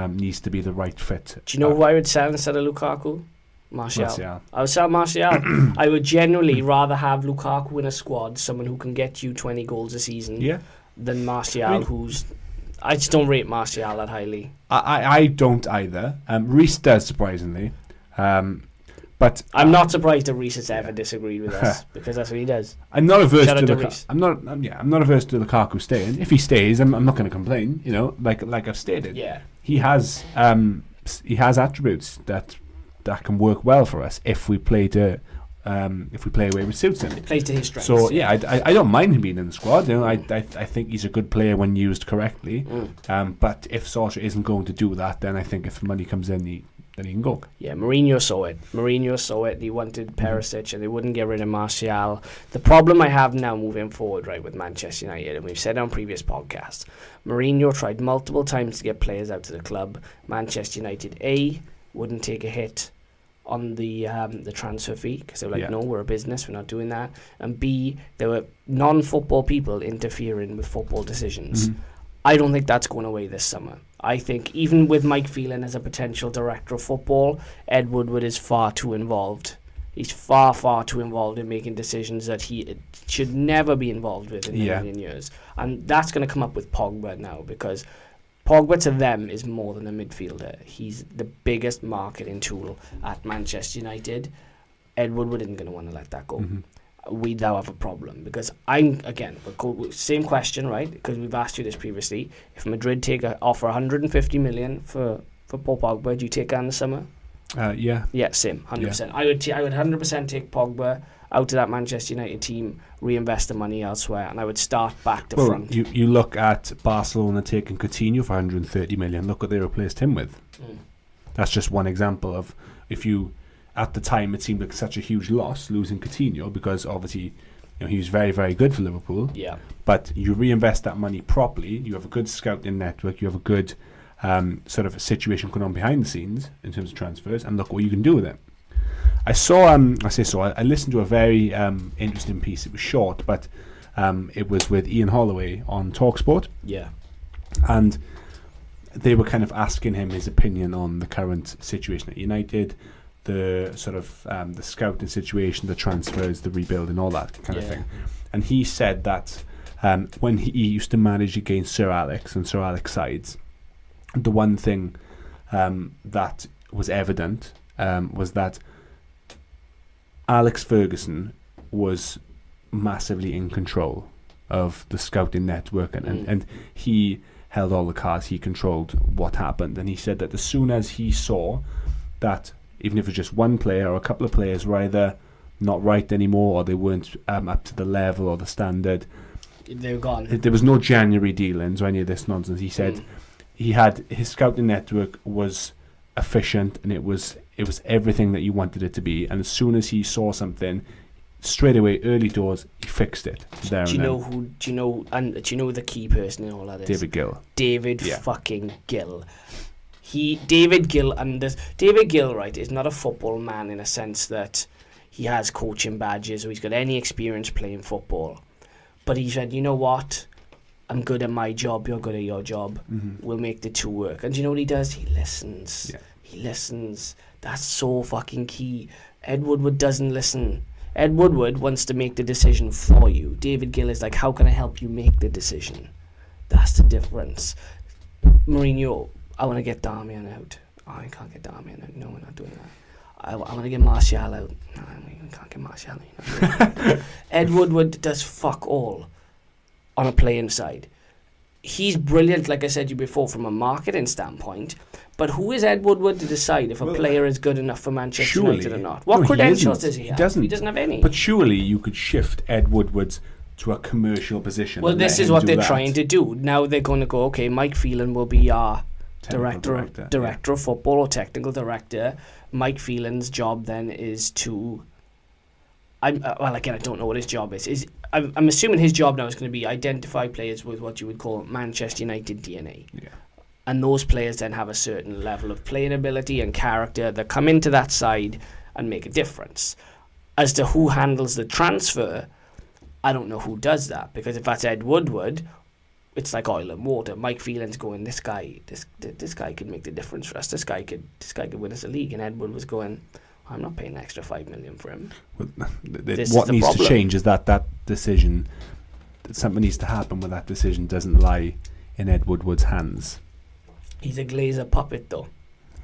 needs to be the right fit. Do you know who I would sell instead of Lukaku? Martial. I would sell Martial. I would generally rather have Lukaku in a squad, someone who can get you 20 goals a season, than Martial, I just don't rate Martial that highly. I don't either. Reece does, surprisingly. But I'm not surprised that Reece has ever disagreed with us, because that's what he does. I'm not averse to I'm not averse to Lukaku staying. If he stays, I'm not going to complain. Like I've stated. Yeah. He has attributes that can work well for us if we play a way which suits him. It plays to his strengths. So I don't mind him being in the squad. I think he's a good player when used correctly. But if Solskjaer isn't going to do that, then I think if money comes in, then he can go. Yeah, Mourinho saw it. He wanted Perisic, and they wouldn't get rid of Martial. The problem I have now moving forward, right, with Manchester United, and we've said on previous podcasts, Mourinho tried multiple times to get players out to the club. Manchester United, A, wouldn't take a hit on the transfer fee, because they were like, no, we're a business, we're not doing that. And B, there were non-football people interfering with football decisions. I don't think that's going away this summer. I think even with Mike Phelan as a potential director of football, Ed Woodward is far too involved. He's far, far too involved in making decisions that he should never be involved with in a million years. And that's going to come up with Pogba now, because Pogba to them is more than a midfielder. He's the biggest marketing tool at Manchester United. Ed Woodward isn't going to want to let that go. We now have a problem, because same question, right? Because we've asked you this previously. If Madrid offer 150 million for Paul Pogba, do you take that in the summer? Yeah. Yeah, same, 100%. I would 100% take Pogba. out of that Manchester United team, reinvest the money elsewhere, and I would start back to front. You look at Barcelona taking Coutinho for 130 million. Look what they replaced him with. That's just one example of, if you, at the time it seemed like such a huge loss losing Coutinho, because obviously he was very, very good for Liverpool. Yeah. But you reinvest that money properly. You have a good scouting network. You have a good sort of a situation going on behind the scenes in terms of transfers, and look what you can do with it. I listened to a very interesting piece. It was short, but it was with Ian Holloway on TalkSport. Yeah. And they were kind of asking him his opinion on the current situation at United, the sort of the scouting situation, the transfers, the rebuilding, all that kind of thing. And he said that when he used to manage against Sir Alex and Sir Alex sides, the one thing that was evident was that Alex Ferguson was massively in control of the scouting network, and he held all the cards, he controlled what happened. And he said that as soon as he saw that, even if it was just one player or a couple of players were either not right anymore, or they weren't up to the level or the standard, they were gone. There was no January dealings or any of this nonsense. He said he had, his scouting network was efficient, and it was everything that you wanted it to be. And as soon as he saw something, straight away, early doors, he fixed it. Do you know who the key person in all that is? David Gill. David fucking Gill. David Gill, right, is not a football man in a sense that he has coaching badges or he's got any experience playing football. But he said, you know what? I'm good at my job, you're good at your job. We'll make the two work. And do you know what he does? He listens. Yeah. He listens. That's so fucking key. Ed Woodward doesn't listen. Ed Woodward wants to make the decision for you. David Gill is like, how can I help you make the decision? That's the difference. Mourinho, I want to get Darmian out. Oh, I can't get Darmian out. No, we're not doing that. I want to get Martial out. No, we can't get Martial out. Ed Woodward does fuck all on a playing side. He's brilliant, like I said to you before, from a marketing standpoint. But who is Ed Woodward to decide if a player is good enough for Manchester United or not? What credentials does he have? He doesn't have any. But surely you could shift Ed Woodward to a commercial position. Well, this is what they're trying to do. Now they're going to go, okay, Mike Phelan will be our director of football or technical director. Mike Phelan's job then is to... I don't know what his job is. I'm assuming his job now is going to be identify players with what you would call Manchester United DNA. Yeah. And those players then have a certain level of playing ability and character that come into that side and make a difference. As to who handles the transfer, I don't know who does that, because if that's Ed Woodward, it's like oil and water. Mike Phelan's going, this guy could make the difference for us. This guy could win us a league. And Ed Woodward was going, I'm not paying an extra $5 million for him. Well, what needs to change is that decision, something needs to happen where that decision doesn't lie in Ed Woodward's hands. He's a Glazer puppet, though.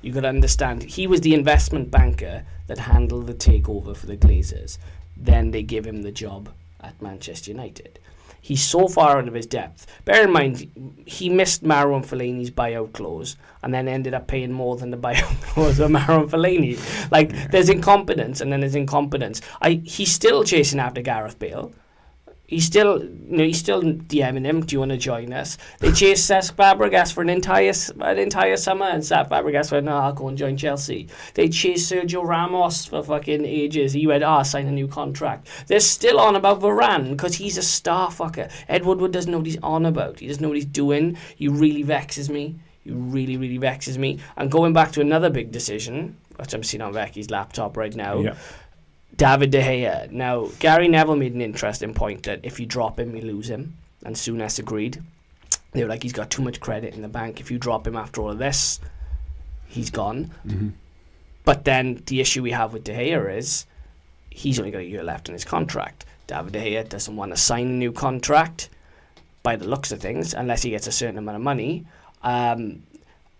You got to understand, he was the investment banker that handled the takeover for the Glazers. Then they give him the job at Manchester United. He's so far out of his depth. Bear in mind, he missed Marouane and Fellaini's buyout clause and then ended up paying more than the buyout clause of Marouane and Fellaini. There's incompetence and then there's incompetence. He's still chasing after Gareth Bale. He's still DMing him. Do you want to join us? They chased Cesc Fabregas for an entire summer, and Cesc Fabregas went, "No, I'll go and join Chelsea." They chased Sergio Ramos for fucking ages. He went, sign a new contract. They're still on about Varane because he's a star fucker. Ed Woodward doesn't know what he's on about. He doesn't know what he's doing. He really vexes me. He really, really vexes me. And going back to another big decision, which I'm seeing on Becky's laptop right now. Yeah. David De Gea. Now, Gary Neville made an interesting point that if you drop him, you lose him. And Souness agreed. They were like, he's got too much credit in the bank. If you drop him after all of this, he's gone. Mm-hmm. But then the issue we have with De Gea is he's only got a year left in his contract. David De Gea doesn't want to sign a new contract by the looks of things unless he gets a certain amount of money.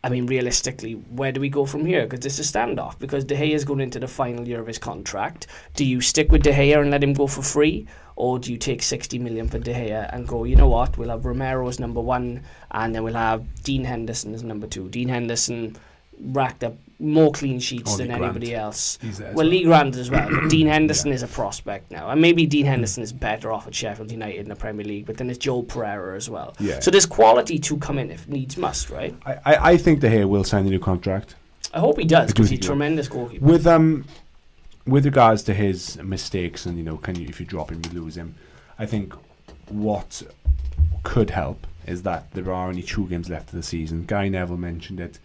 Realistically, where do we go from here? Because it's a standoff. Because De Gea is going into the final year of his contract. Do you stick with De Gea and let him go for free? Or do you take 60 million for De Gea and go, you know what, we'll have Romero as number one, and then we'll have Dean Henderson as number two. Dean Henderson racked up more clean sheets than League anybody Grant. else. He's there as Well, well. Lee Grant as well. But Dean Henderson is a prospect now. And maybe Dean Henderson is better off at Sheffield United in the Premier League, but then there's Joel Pereira as well. Yeah. So there's quality to come in if needs must, right? I think De Gea will sign a new contract. I hope he does, because he's a think he will. tremendous goalkeeper. With regards to his mistakes and, if you drop him, you lose him, I think what could help is that there are only 2 games left of the season. Guy Neville mentioned it.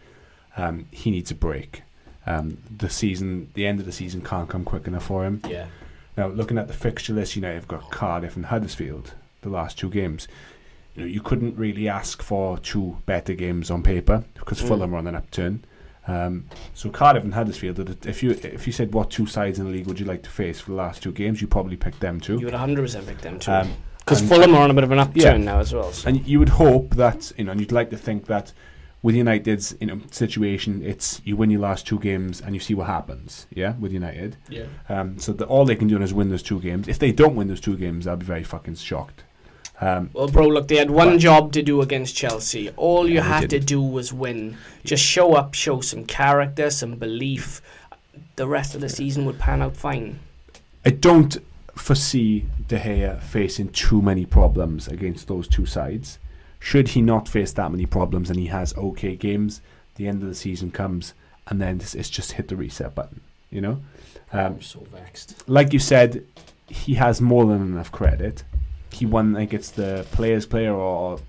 He needs a break. The end of the season can't come quick enough for him. Yeah. Now, looking at the fixture list, you've got Cardiff and Huddersfield, the last 2 games. You couldn't really ask for 2 better games on paper because Fulham are on an upturn. So Cardiff and Huddersfield, if you said what 2 sides in the league would you like to face for the last 2 games, you probably pick them too. You would 100% pick them too. Because Fulham are on a bit of an upturn now as well. So. And you would hope that, and you'd like to think that with United's situation, it's you win your last 2 games and you see what happens, with United. Yeah. So all they can do is win those 2 games. If they don't win those 2 games, I'll be very fucking shocked. Well, bro, look, they had one job to do against Chelsea. All you had to do was win. Just show up, show some character, some belief. The rest of the season would pan out fine. I don't foresee De Gea facing too many problems against those 2 sides. Should he not face that many problems and he has okay games, the end of the season comes and then it's just hit the reset button, I'm so vexed. Like you said, he has more than enough credit. He won, I think it's the Players' Player or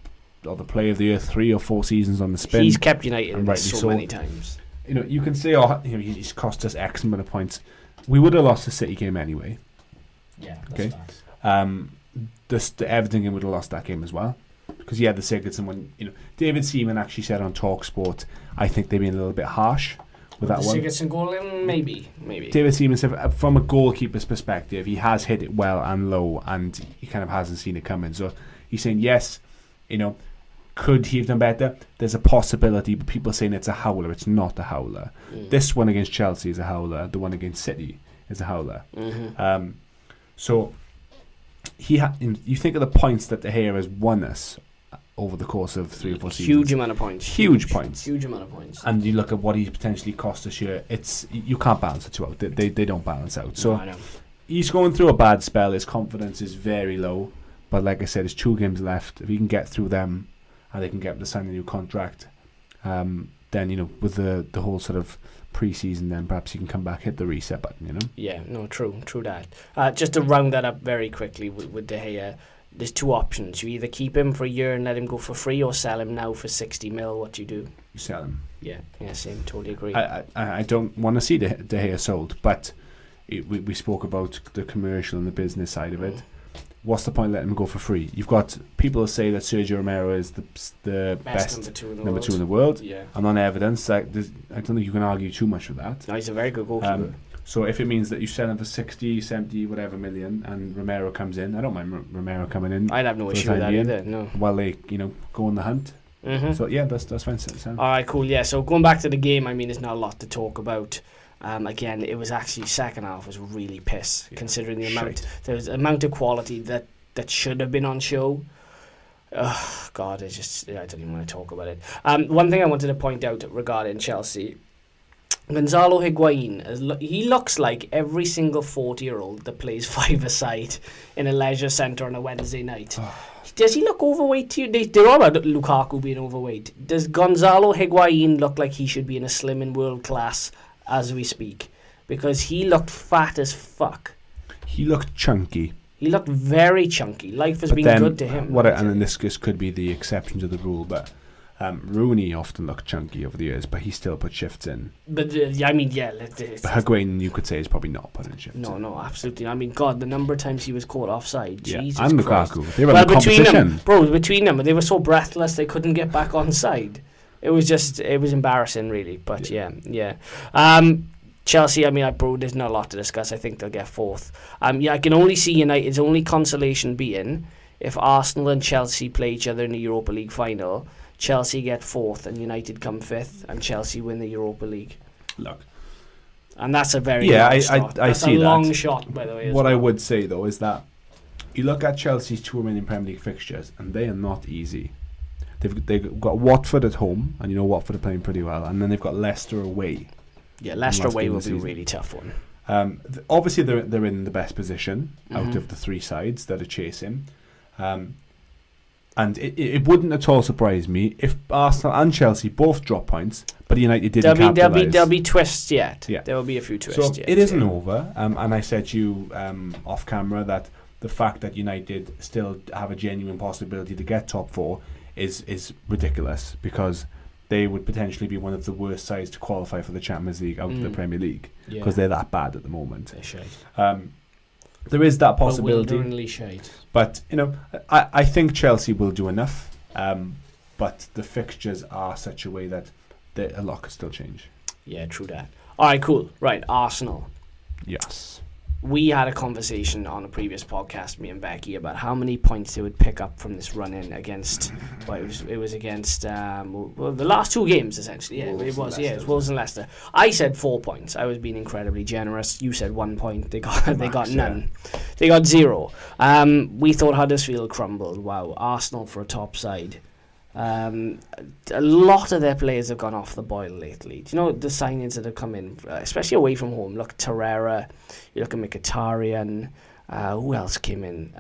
the Player of the Year 3 or 4 seasons on the spin. He's kept United in rightly so many times. You can say, he's cost us X amount of points. We would have lost the City game anyway. Yeah, that's facts. The Everton game would have lost that game as well. Because he had the Sigurdsson one. David Seaman actually said on TalkSport, I think they've been a little bit harsh with that one. The Sigurdsson goal in? Maybe. David Seaman said, from a goalkeeper's perspective, he has hit it well and low, and he kind of hasn't seen it coming. So he's saying, yes, could he have done better? There's a possibility, but people are saying it's a howler. It's not a howler. This one against Chelsea is a howler. The one against City is a howler. So you think of the points that De Gea has won us over the course of 3 or 4 seasons. Huge amount of points. Huge points. Huge amount of points. And you look at what he potentially cost this year. You can't balance the 2 out. They don't balance out. So I know. He's going through a bad spell. His confidence is very low. But like I said, there's 2 games left. If he can get through them and they can get him to sign a new contract, then with the whole sort of pre-season, then perhaps he can come back, hit the reset button. Yeah, no, true that. Just to round that up very quickly with De Gea, there's 2 options. You either keep him for a year and let him go for free, or sell him now for 60 mil. What do you do? You sell him. Yeah, same. Totally agree. I don't want to see De Gea sold, but we spoke about the commercial and the business side of it. What's the point of letting him go for free? You've got people who say that Sergio Romero is the best number 2 in the world. Yeah. And on evidence, I don't think you can argue too much with that. No, he's a very good goalkeeper. So if it means that you sell him for 60, 70, whatever million, and Romero comes in, I don't mind Romero coming in. I'd have no issue with that either. No. While they, go on the hunt. So yeah, that's fine. All right, cool. Yeah. So going back to the game, there's not a lot to talk about. Again, it was actually second half was really piss, considering the amount of quality that should have been on show. Oh, God, I don't even want to talk about it. One thing I wanted to point out regarding Chelsea, Gonzalo Higuain, he looks like every single 40-year-old that plays 5-a-side in a leisure centre on a Wednesday night. Does he look overweight to you? They're all about Lukaku being overweight. Does Gonzalo Higuain look like he should be in a slim and world class as we speak? Because he looked fat as fuck. He looked chunky. He looked very chunky. Life has been good to him. And then this could be the exception to the rule, but Rooney often looked chunky over the years, but he still put shifts in. But but Higuain, you could say, is probably not putting shifts in. No, absolutely. God, the number of times he was caught offside. Yeah. Jesus and Christ. Lukaku. They were in competition. Between them, they were so breathless they couldn't get back on side. It was embarrassing, really. But yeah. Chelsea, there's not a lot to discuss. I think they'll get 4th. I can only see United's only consolation being if Arsenal and Chelsea play each other in the Europa League final, Chelsea get 4th and United come 5th, and Chelsea win the Europa League. Look. And that's a very long shot. That's see a long that. shot, by the way. What I would say, though, is that you look at Chelsea's 2 remaining Premier League fixtures, and they are not easy. they've got Watford at home, and Watford are playing pretty well, and then they've got Leicester away. Yeah, Leicester away will be a really tough one. Obviously, they're in the best position out of the three sides that are chasing. And it wouldn't at all surprise me if Arsenal and Chelsea both drop points, but United didn't capitalise. There'll be twists yet. Yeah. There will be a few twists yet. So it isn't over. And I said to you off camera that the fact that United still have a genuine possibility to get top four is ridiculous, because they would potentially be one of the worst sides to qualify for the Champions League out of the Premier League, because they're that bad at the moment. They're shite. There is that possibility. Bewilderingly shite. But, I think Chelsea will do enough. But the fixtures are such a way that a lot could still change. Yeah, true that. All right, cool. Right, Arsenal. Yes. We had a conversation on a previous podcast, me and Becky, about how many points they would pick up from this run-in against. Well, it was against the last two games essentially. Yeah, it was Wolves and Leicester. I said 4 points. I was being incredibly generous. You said 1 point. They got none. Yeah. They got 0. We thought Huddersfield crumbled. Wow, Arsenal for a top side. A lot of their players have gone off the boil lately. Do you know the signings that have come in, especially away from home? Look, Torreira, you look at Mkhitaryan. Who else came in?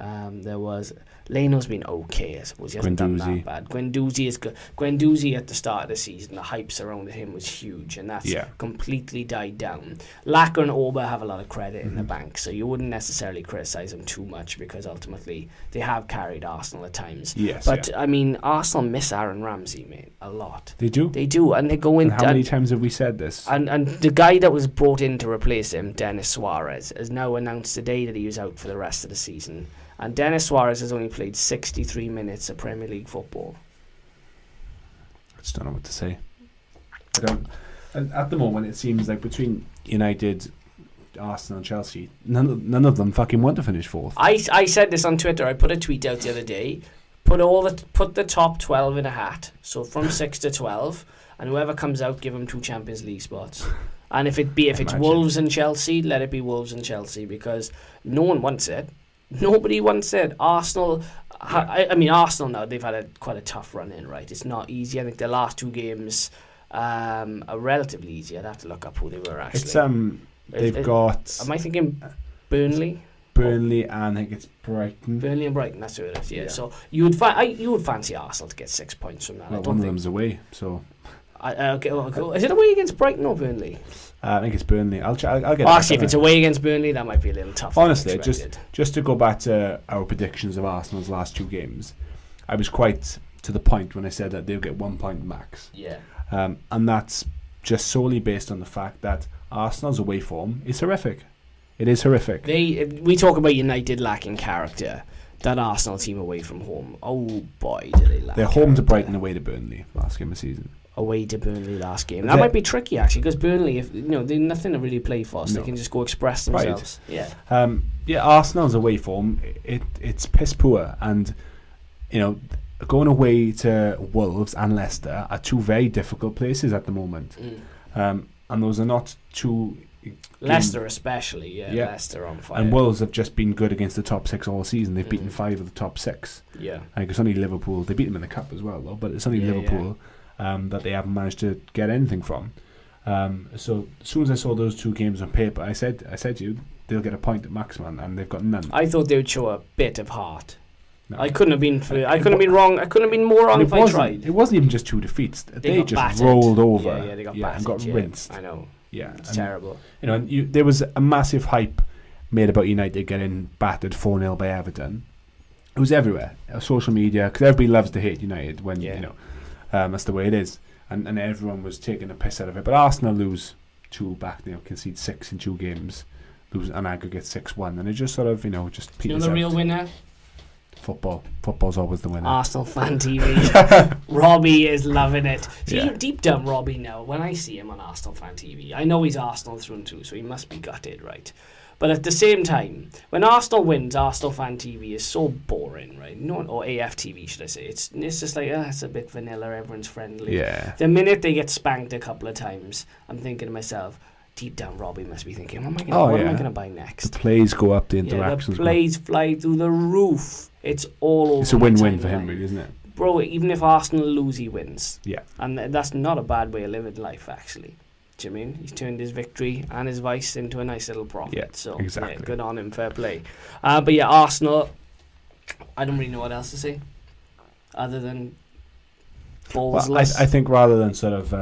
There was Leno's been okay, I suppose. He hasn't done that bad. Guendouzi is good. Guendouzi at the start of the season, the hype surrounding him was huge, and that's completely died down. Laka and Oba have a lot of credit in the bank, so you wouldn't necessarily criticise them too much, because ultimately they have carried Arsenal at times. Yes, but I mean, Arsenal miss Aaron Ramsey, mate, a lot. They do, and they go in. And how many times have we said this? And the guy that was brought in to replace him, Denis Suarez, has now announced today that he was out for the rest of the season. And Denis Suarez has only played 63 minutes of Premier League football. I just don't know what to say. At the moment, it seems like between United, Arsenal and Chelsea, none of them fucking want to finish fourth. I said this on Twitter. I put a tweet out the other day. Put the top 12 in a hat. So from 6 to 12, and whoever comes out, give them 2 Champions League spots. And if it's Wolves and Chelsea, let it be Wolves and Chelsea, because no one wants it. Nobody wants it. Arsenal, I mean, Arsenal now, they've had quite a tough run in, right? It's not easy. I think the last 2 games are relatively easy. I'd have to look up who they were actually. It's they've got. Am I thinking Burnley? Burnley, and I think it's Brighton. Burnley and Brighton, that's who it is. Yeah. So you would fancy Arsenal to get 6 points from that. Well, one of them's away, so. Okay, well, is it away against Brighton or Burnley? I think it's Burnley. I'll get. Actually, if it's away against Burnley, that might be a little tough. Honestly, just to go back to our predictions of Arsenal's last 2 games, I was quite to the point when I said that they'll get 1 point max. Yeah. And that's just solely based on the fact that Arsenal's away form is horrific. It is horrific. We talk about United lacking character. That Arsenal team away from home, oh boy, do they lack. They're home to Brighton, away to Burnley last game of the season. Away to Burnley last game. That might be tricky actually, because Burnley, they've nothing to really play for, so they can just go express themselves. Right. Yeah. Arsenal's away form, it's piss poor, and going away to Wolves and Leicester are 2 very difficult places at the moment. And those are not 2. Leicester especially, Leicester on fire. And Wolves have just been good against the top 6 all season. They've beaten 5 of the top 6. Yeah. I think it's only Liverpool. They beat them in the cup as well, though. But it's only Liverpool that they haven't managed to get anything from. So as soon as I saw those 2 games on paper, I said to you, they'll get a point at maximum, and they've got none. I thought they would show a bit of heart. No. I couldn't have been wrong. I couldn't have been more wrong if I tried. It wasn't even just 2 defeats. They just battered. Rolled over. Yeah, they got battered. And got rinsed. I know. Yeah, it's terrible. There was a massive hype made about United getting battered 4-0 by Everton. It was everywhere, social media, because everybody loves to hate United when that's the way it is, and everyone was taking a piss out of it. But Arsenal lose 2 back, concede 6 in 2 games, lose an aggregate 6-1, and it just sort of just peters the out. real winner? Football's always the winner. Arsenal fan TV. Robbie is loving it. See, deep down Robbie now, when I see him on Arsenal fan TV, I know he's Arsenal through and through, so he must be gutted, right? But at the same time, when Arsenal wins, Arsenal fan TV is so boring, right? Or AFTV, should I say. It's just like, it's a bit vanilla, everyone's friendly. Yeah. The minute they get spanked a couple of times, I'm thinking to myself, deep down Robbie must be thinking, what am I going to buy next? The plays go up, the interactions the plays fly through the roof. It's all over. It's a win-win for him, really, isn't it? bro, even if Arsenal lose, he wins. Yeah. And that's not a bad way of living life, actually. Do you know what I mean? He's turned his victory and his vice into a nice little profit. Yeah, so, exactly. Yeah, good on him, fair play. But yeah, Arsenal, I don't really know what else to say other than ballsless. I think rather than sort of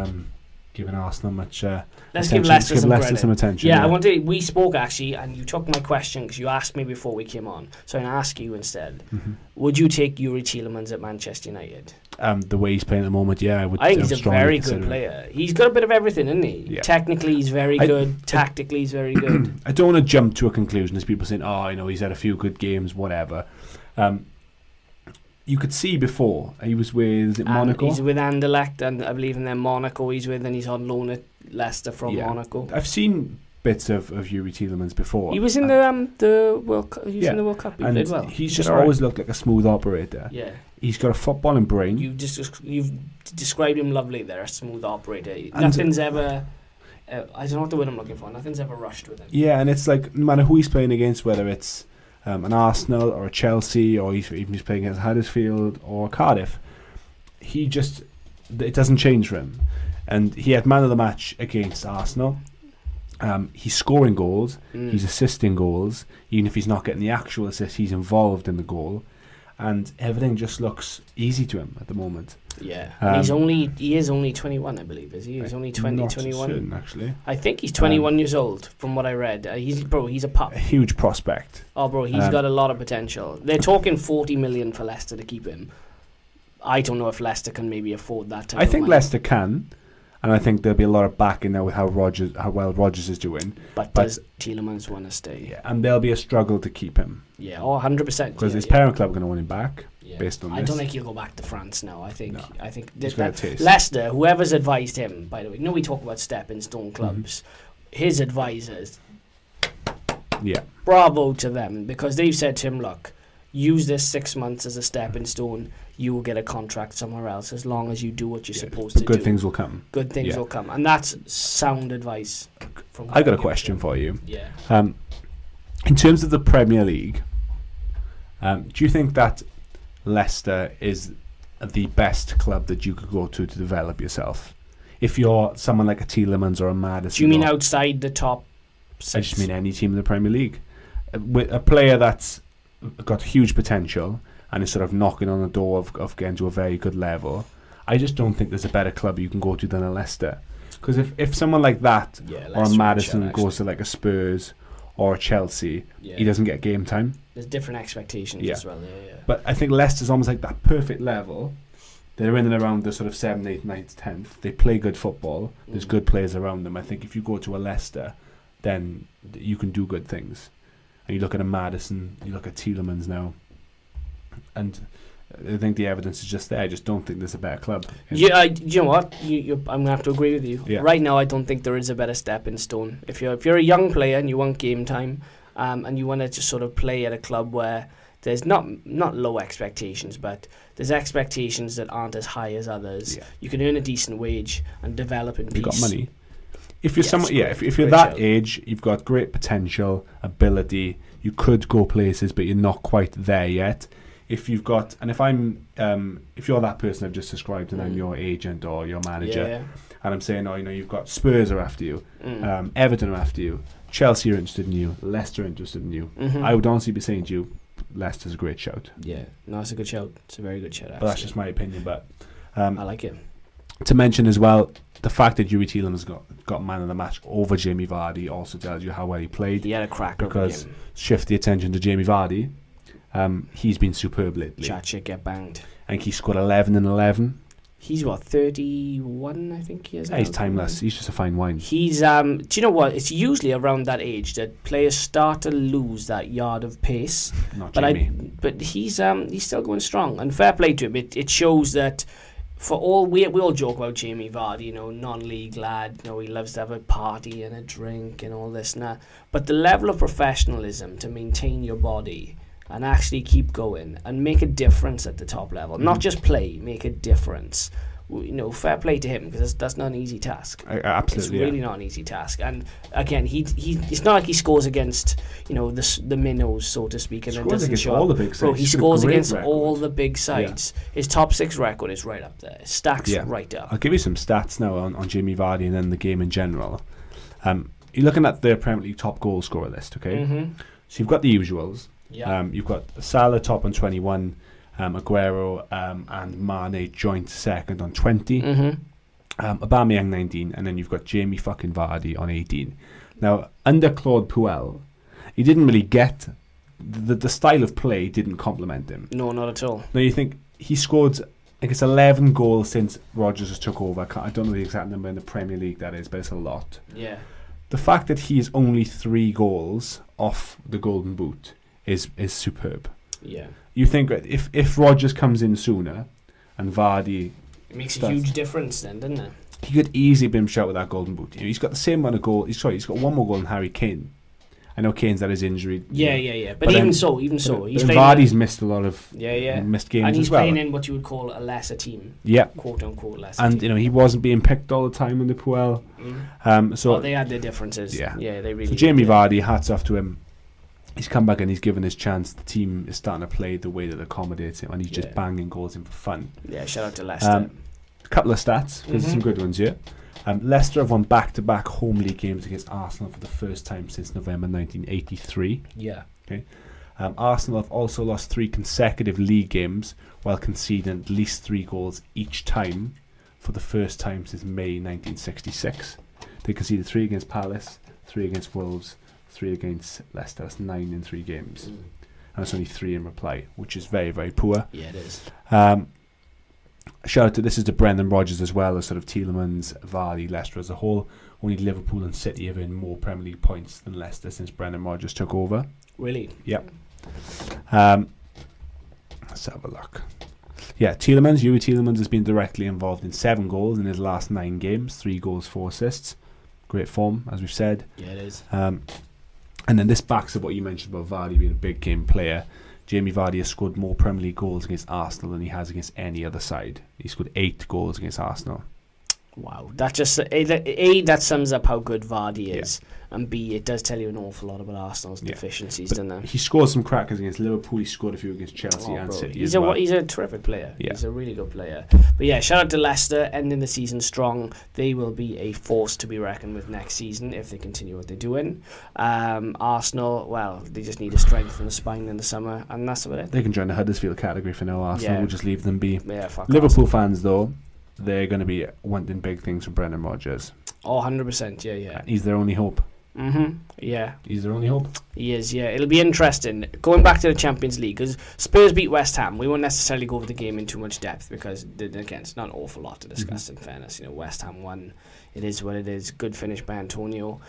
giving Arsenal much Let's attention, give Leicester some credit. some attention. Yeah, I wanted. We spoke actually, and you took my question because you asked me before we came on. So I'm gonna ask you instead. Mm-hmm. Would you take Yuri Tielemans at Manchester United? The way he's playing at the moment, yeah, I would. I think he's a very good player. He's got a bit of everything, isn't he? Yeah. Technically, he's very good. Tactically, he's very good. I don't want to jump to a conclusion as people saying, "Oh, he's had a few good games, whatever." You could see before he was with Monaco. He's with Anderlecht, and I believe in then Monaco he's with, and he's on loan at Leicester from Monaco. I've seen bits of Yuri Tielemans before. He was in the World Cup. He was in the World Cup. He played well. He's just always looked like a smooth operator. Yeah. He's got a footballing brain. You've described him lovely there, a smooth operator. Nothing's ever... I don't know what the word I'm looking for. Nothing's ever rushed with him. Yeah, and it's like, no matter who he's playing against, whether it's an Arsenal or a Chelsea, or even he's playing against Huddersfield or Cardiff, it doesn't change for him. And he had man of the match against Arsenal. He's scoring goals, he's assisting goals. Even if he's not getting the actual assist, he's involved in the goal. And everything just looks easy to him at the moment. Yeah, he is only 21, I believe. Is he? He's only 20, 21. Certain, actually. I think he's 21 years old, from what I read. He's a pup. A huge prospect. Oh, bro, he's got a lot of potential. They're talking 40 million for Leicester to keep him. I don't know if Leicester can maybe afford that type of money. I think Leicester can, and I think there'll be a lot of backing now with how well Rodgers is doing. But does Tielemans want to stay? Yeah, and there'll be a struggle to keep him. Yeah, 100%. Because his parent club are going to want him back. Based on I this. don't think he'll go back to France now. I think Leicester, whoever's advised him, by the way, we talk about stepping stone clubs. His advisors, bravo to them, because they've said to him, look, use this 6 months as a stepping stone. You will get a contract somewhere else as long as you do what you're supposed to do. Good things will come. Good things will come, and that's sound advice. I got a question for you. Yeah. In terms of the Premier League, do you think that Leicester is the best club that you could go to develop yourself? If you're someone like a Tielemans or a Maddison. Do you mean outside the top 6? I just mean any team in the Premier League. With a player that's got huge potential and is sort of knocking on the door of getting to a very good level, I just don't think there's a better club you can go to than a Leicester. Because if someone like that or a Maddison goes to like a Spurs or a Chelsea, he doesn't get game time. There's different expectations as well. Yeah. But I think Leicester's almost like that perfect level. They're in and around the sort of 7th, 8th, 9th, 10th. They play good football. There's good players around them. I think if you go to a Leicester, then you can do good things. And you look at a Maddison, you look at Tielemans now, and I think the evidence is just there. I just don't think there's a better club. Yeah, you know what? I'm gonna have to agree with you. Yeah. Right now, I don't think there is a better stepping stone. If you're a young player and you want game time, and you want to just sort of play at a club where there's not low expectations, but there's expectations that aren't as high as others. Yeah. You can earn a decent wage and develop in peace. You've got money. If you're if you're that age, you've got great potential, ability. You could go places, but you're not quite there yet. If you've got, and if you're that person I've just described, and I'm your agent or your manager, and I'm saying, you've got Spurs are after you, Everton are after you, Chelsea are interested in you, Leicester are interested in you, I would honestly be saying to you, Leicester's a great shout. Yeah, no, it's a good shout. It's a very good shout, actually. But that's just my opinion. But I like it. To mention as well, the fact that Yuri Tielemans got man of the match over Jamie Vardy also tells you how well he played. He had a cracker. Because shift the attention to Jamie Vardy. He's been superb lately. Chat shit, get banged. I think he scored 11 in 11. He's 31, I think he is. Yeah, he's timeless. He's just a fine wine. He's do you know what? It's usually around that age that players start to lose that yard of pace. Not Jamie. But he's still going strong, and fair play to him. It shows that for all we all joke about Jamie Vardy, non-league lad, he loves to have a party and a drink and all this and that. But the level of professionalism to maintain your body and actually keep going and make a difference at the top level. Not just play, make a difference. fair play to him, because that's not an easy task. Absolutely, it's really not an easy task. And again, it's not like he scores against the minnows, so to speak, and he then scores doesn't against show all up. the big sides. Bro, he scores against record. all the big sides. His top 6 record is right up there. His stacks right up. I'll give you some stats now on Jamie Vardy and then the game in general. You're looking at the Premier League top goal scorer list, okay? Mm-hmm. So you've got the usuals. Yeah. You've got Salah top on 21, Aguero and Mane joint second on 20, Aubameyang 19, and then you've got Jamie fucking Vardy on 18. Now, under Claude Puel, he didn't really get the style of play didn't complement him. No, not at all. Now you think he scored, I think it's 11 goals since Rodgers has took over. I don't know the exact number in the Premier League that is, but it's a lot. Yeah. The fact that he is only 3 goals off the Golden Boot is superb. Yeah. You think if Rodgers comes in sooner and Vardy, it makes a huge difference then, doesn't it? He could easily been shot with that Golden Boot. He's got the same amount of goals. He's got one more goal than Harry Kane. I know Kane's had his injury. Yeah. But even so, he's Vardy's missed a lot of missed games, and he's as well. playing in what you would call a lesser team. Yeah, quote unquote lesser. And team. He wasn't being picked all the time under Puel. So they had their differences. Yeah, they really. So Jamie Vardy, hats off to him. He's come back and he's given his chance. The team is starting to play the way that accommodates him, and he's just banging goals in for fun. Yeah, shout out to Leicester. A couple of stats, because there's some good ones here. Leicester have won back-to-back home league games against Arsenal for the first time since November 1983. Yeah. Okay. Arsenal have also lost 3 consecutive league games while conceding at least 3 goals each time for the first time since May 1966. They conceded 3 against Palace, 3 against Wolves, 3 against Leicester. That's 9 in 3 games. And it's only 3 in reply, which is very, very poor. Yeah, it is. Shout out to this is to Brendan Rodgers as well as sort of Tielemans, Vardy, Leicester as a whole. Only Liverpool and City have earned more Premier League points than Leicester since Brendan Rodgers took over. Really? Yep. Let's have a look. Yeah, Yuri Tielemans has been directly involved in 7 goals in his last 9 games, 3 goals, 4 assists. Great form, as we've said. Yeah, it is. And then this backs up what you mentioned about Vardy being a big game player. Jamie Vardy has scored more Premier League goals against Arsenal than he has against any other side. He scored 8 goals against Arsenal. Wow, that just that sums up how good Vardy is, and B, it does tell you an awful lot about Arsenal's deficiencies, doesn't it? He scored some crackers against Liverpool. He scored a few against Chelsea and City. He's a terrific player. Yeah. He's a really good player. But yeah, shout out to Leicester, ending the season strong. They will be a force to be reckoned with next season if they continue what they're doing. Arsenal, well, they just need a strength in the spine in the summer, and that's about it. They can join the Huddersfield category for now. Arsenal will just leave them be. Yeah, fuck Liverpool Arsenal fans though, they're going to be wanting big things from Brendan Rodgers. Oh, 100%, yeah. He's their only hope. Yeah. He's their only hope. He is, yeah. It'll be interesting. Going back to the Champions League, because Spurs beat West Ham. We won't necessarily go over the game in too much depth because, again, it's not an awful lot to discuss in fairness. West Ham won. It is what it is. Good finish by Antonio.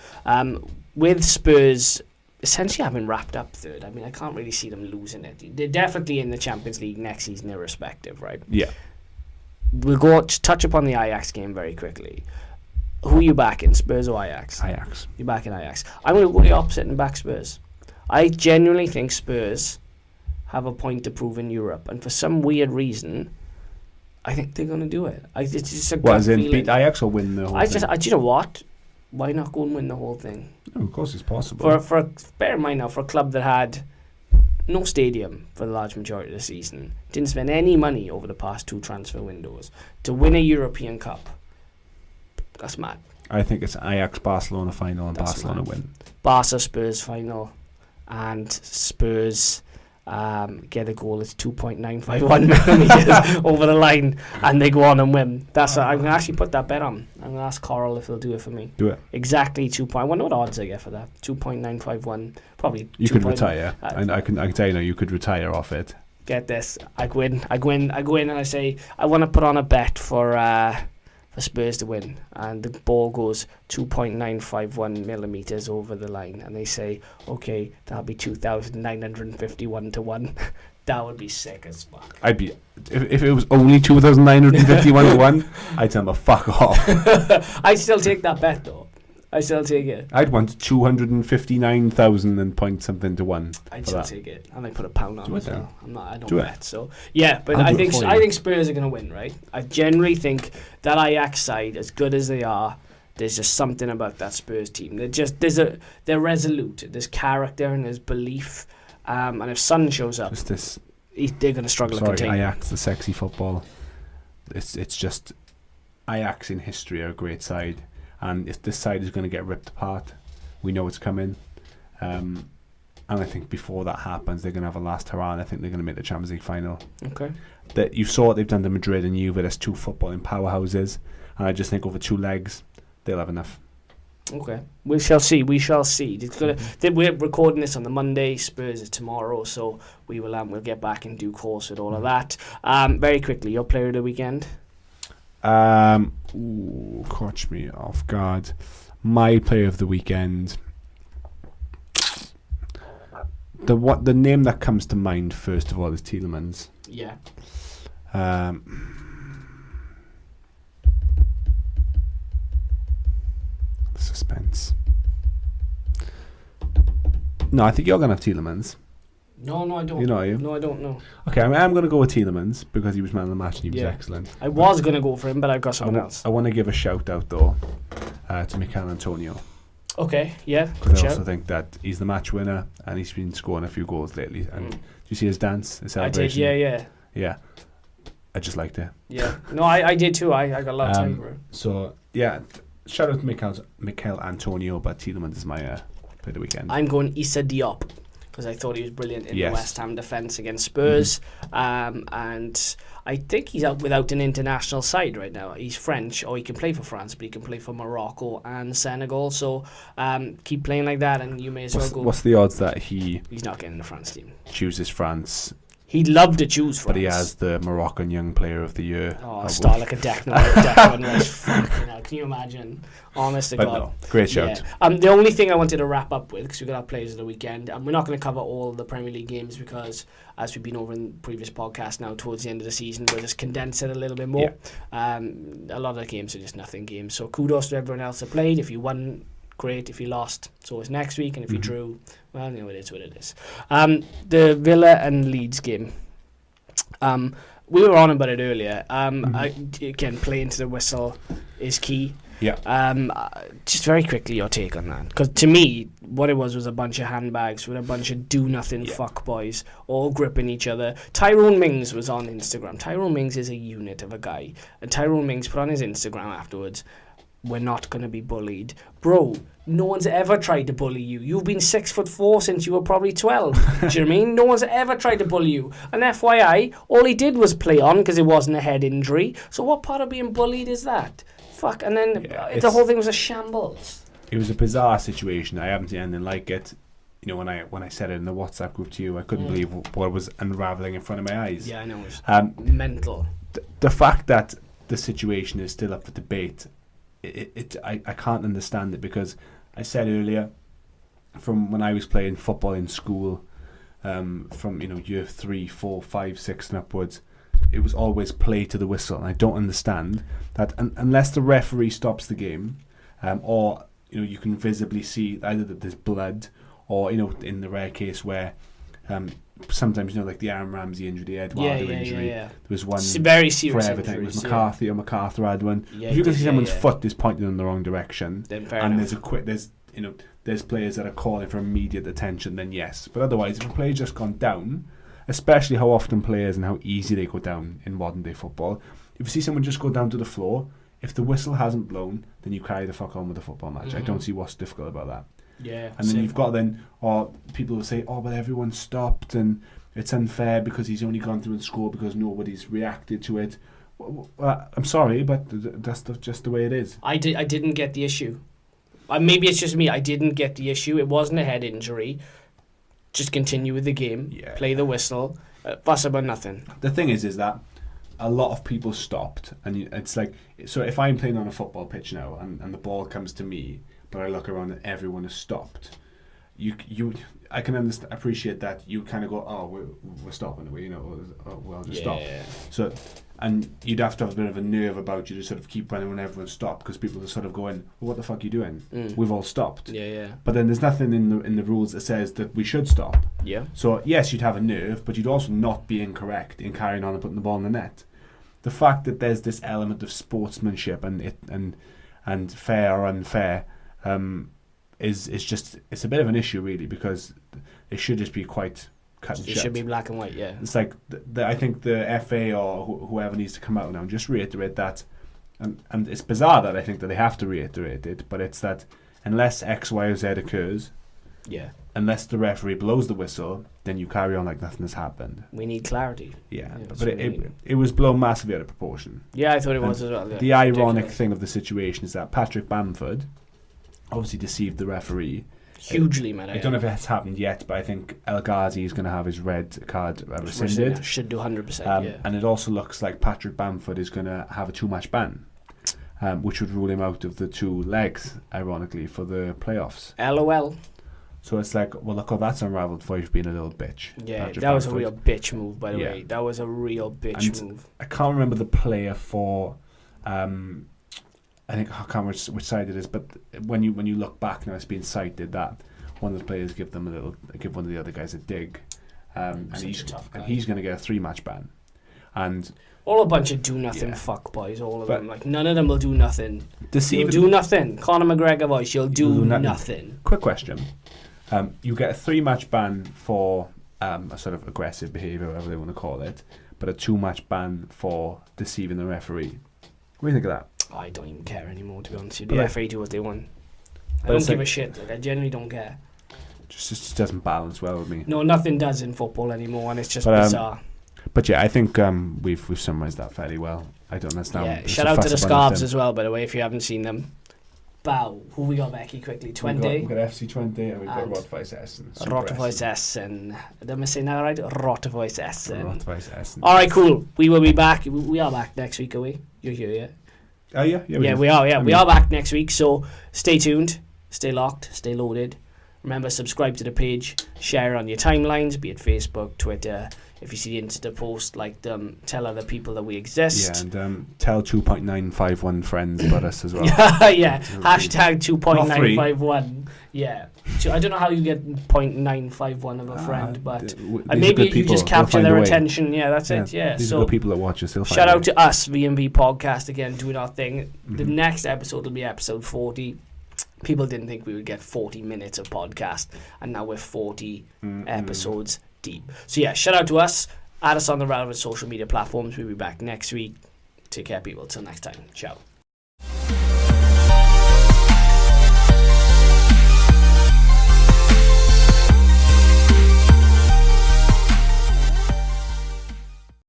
With Spurs essentially having wrapped up third, I mean, I can't really see them losing it. They're definitely in the Champions League next season irrespective, right? Yeah. We'll go touch upon the Ajax game very quickly. Who are you backing, Spurs or Ajax? Ajax. You're backing Ajax. I'm going to go the opposite and back Spurs. I genuinely think Spurs have a point to prove in Europe, and for some weird reason, I think they're going to do it. It's just a gut feeling. Beat Ajax or win the whole thing? Do you know what? Why not go and win the whole thing? No, of course it's possible. Bear in mind now, for a club that had no stadium for the large majority of the season, didn't spend any money over the past 2 transfer windows, to win a European Cup, that's mad. I think it's Ajax-Barcelona final and that's Barcelona win. Barca-Spurs final, and Spurs get a goal that's 2.951 millimeters over the line, and they go on and win. I'm going to actually put that bet on. I'm going to ask Coral if he'll do it for me. Do it. Exactly 2. I wonder what odds I get for that. 2.951. Probably. You could retire. And I can tell you now, you could retire off it. Get this. I go in and I say, I want to put on a bet for Spurs to win, and the ball goes 2.951 millimeters over the line, and they say, okay, that'll be 2,951 to 1. That would be sick as fuck. I'd be if it was only 2,951 to 1, I'd tell them fuck off. I'd still take that bet though. I still take it. I'd want 259,000 and point something to 1. I'd still take it, and I put a pound on it. So I don't Do bet. So yeah, but I think Spurs are going to win, right? I generally think that Ajax side, as good as they are, there's just something about that Spurs team. They're resolute. There's character and there's belief. And if Son shows up, they're going to struggle to contain. Ajax, the sexy football. It's just Ajax in history are a great side, and if this side is going to get ripped apart, we know it's coming. And I think before that happens, they're going to have a last hurrah, and I think they're going to make the Champions League final. Okay. You saw what they've done to Madrid and Juve. There's 2 footballing powerhouses, and I just think over 2 legs, they'll have enough. Okay, we shall see. We're recording this on the Monday. Spurs is tomorrow, so we'll get back in due course with all of that. Very quickly, your player of the weekend. Catch me off guard. My player of the weekend. The name that comes to mind first of all is Tielemans. Yeah. Suspense. No, I think you're going to have Tielemans. No, I don't. You know, are you? No, I don't know. Okay, I'm going to go with Tielemans because he was man of the match and he was excellent. I was going to go for him, but I've got someone else. I want to give a shout out though to Mikel Antonio. Okay, yeah. Because I also think that he's the match winner and he's been scoring a few goals lately. And do you see his dance, his celebration? I did, yeah. I just liked it. Yeah. No, I did too. I got a lot of time for it. So yeah, shout out to Mikel Antonio, but Tielemans is my play of the weekend. I'm going Issa Diop because I thought he was brilliant in the West Ham defence against Spurs. And I think he's out without an international side right now. He's French, or he can play for France, but he can play for Morocco and Senegal. So keep playing like that, and you may as well go. What's the odds that he's not getting the France team? Chooses France. He'd love to choose France. But he has the Moroccan Young Player of the Year. Oh, a star like a Declan Rice. Fucking hell, can you imagine? Honest to God. No, great shout. Yeah. The only thing I wanted to wrap up with, because we've got our players of the weekend, and we're not going to cover all the Premier League games because, as we've been over in previous podcasts now, towards the end of the season, we'll just condense it a little bit more. Yeah. A lot of the games are just nothing games. So kudos to everyone else that played. If you won, great. If you lost, so it's next week. And if you drew, well, it is what it is. The Villa and Leeds game. We were on about it earlier. Again, playing to the whistle is key. Yeah. Just very quickly, your take on that. Because to me, what it was a bunch of handbags with a bunch of do-nothing fuck boys all gripping each other. Tyrone Mings was on Instagram. Tyrone Mings is a unit of a guy. And Tyrone Mings put on his Instagram afterwards, "We're not going to be bullied." Bro, no one's ever tried to bully you. You've been 6'4" since you were probably 12. Do you know what I mean? No one's ever tried to bully you. And FYI, all he did was play on because it wasn't a head injury. So what part of being bullied is that? Fuck. And then the whole thing was a shambles. It was a bizarre situation. I haven't seen anything like it. You know, when I said it in the WhatsApp group to you, I couldn't believe what was unraveling in front of my eyes. Yeah, I know. It was mental. The fact that the situation is still up for debate, I can't understand it, because I said earlier, from when I was playing football in school, from year 3, 4, 5, 6 and upwards, it was always play to the whistle, and I don't understand that unless the referee stops the game, or you can visibly see either that there's blood, or in the rare case where sometimes like the Aaron Ramsey injury, the Eduardo injury. There was one very serious for everything. It was McCarthy, or MacArthur had one. If you can see someone's foot is pointing in the wrong direction, and there's players that are calling for immediate attention, then yes. But otherwise, if a player's just gone down, especially how often players and how easy they go down in modern day football, if you see someone just go down to the floor, if the whistle hasn't blown, then you carry the fuck on with the football match. I don't see what's difficult about that. Yeah, and then you've got or people will say, but everyone stopped and it's unfair because he's only gone through and scored because nobody's reacted to it. Well, I'm sorry, but that's just the way it is. I didn't get the issue. Maybe it's just me. I didn't get the issue. It wasn't a head injury. Just continue with the game. Play the whistle. Fuss about nothing. The thing is that a lot of people stopped, and it's like, so if I'm playing on a football pitch now and the ball comes to me, but I look around and everyone has stopped, I can appreciate that you kind of go, we're stopping, we'll just stop. So And you'd have to have a bit of a nerve about you to sort of keep running when everyone stopped, because people are sort of going, well, what the fuck are you doing? We've all stopped. Yeah. But then there's nothing in the rules that says that we should stop. Yeah. So yes, you'd have a nerve, but you'd also not be incorrect in carrying on and putting the ball in the net. The fact that there's this element of sportsmanship and fair or unfair is just, it's a bit of an issue really, because it should just be quite cut and It shut. should be black and white, yeah. It's like I think the FA or whoever needs to come out now and just reiterate that, and it's bizarre that I think that they have to reiterate it, but it's that unless X, Y, or Z occurs, yeah, unless the referee blows the whistle, then you carry on like nothing has happened. we need clarity. Yeah, that's but what we need. it was blown massively out of proportion. Yeah, I thought it was as well. Yeah. The ironic thing of the situation is that Patrick Bamford obviously deceived the referee. Hugely mad. I don't know if it's happened yet, but I think El Ghazi is going to have his red card rescinded. Should do 100%. Yeah. And it also looks like Patrick Bamford is going to have a 2-match ban, which would rule him out of the 2 legs, ironically, for the playoffs. LOL. So it's like, well, look how that's unravelled for you being a little bitch. Yeah, Patrick that was a Bamford. real bitch move, by the way. That was a real bitch move. I can't remember the player for... I think I can't remember which side it is, but when you look back now, it's been cited that one of the players give one of the other guys a dig, and he's going to get a 3-match ban, and all a bunch of do nothing fuck boys, all of them. Like none of them will do nothing. You'll do nothing. Conor McGregor voice, you'll do nothing. Quick question: you get a 3-match ban for a sort of aggressive behaviour, whatever they want to call it, but a 2-match ban for deceiving the referee. What do you think of that? I don't even care anymore, to be honest with you. The FA do what they want. I don't give a shit. Like, I genuinely don't care. Just doesn't balance well with me. No, nothing does in football anymore, and it's just bizarre. But yeah, I think we've summarised that fairly well. I don't understand. Yeah, shout out to the scarves as well, by the way, if you haven't seen them. Bow. Who we got, Becky, quickly? 20. We've got FC20 and we've got Rotweiss Essen. Rotweiss Essen. Am I saying that right? Rotweiss Essen. Rotweiss Essen. Alright, cool. We will be back. We are back next week, are we? You're here, yeah? Oh, yeah? Yeah, we are, yeah. We are back next week, so stay tuned, stay locked, stay loaded. Remember, subscribe to the page, share on your timelines, be it Facebook, Twitter. If you see the Insta post, like them, tell other people that we exist. Yeah, and tell 2.951 friends about us as well. Yeah, hashtag 2.951. Yeah. So I don't know how you get 0.951 of a friend, but maybe you just capture their attention. Yeah, that's it. Yeah. These so are the people that watch us. Shout out to us, V&V Podcast, again, doing our thing. The next episode will be episode 40. People didn't think we would get 40 minutes of podcast, and now we're 40 episodes deep. So yeah, shout out to us. Add us on the relevant social media platforms. We'll be back next week. Take care, people. Till next time. Ciao.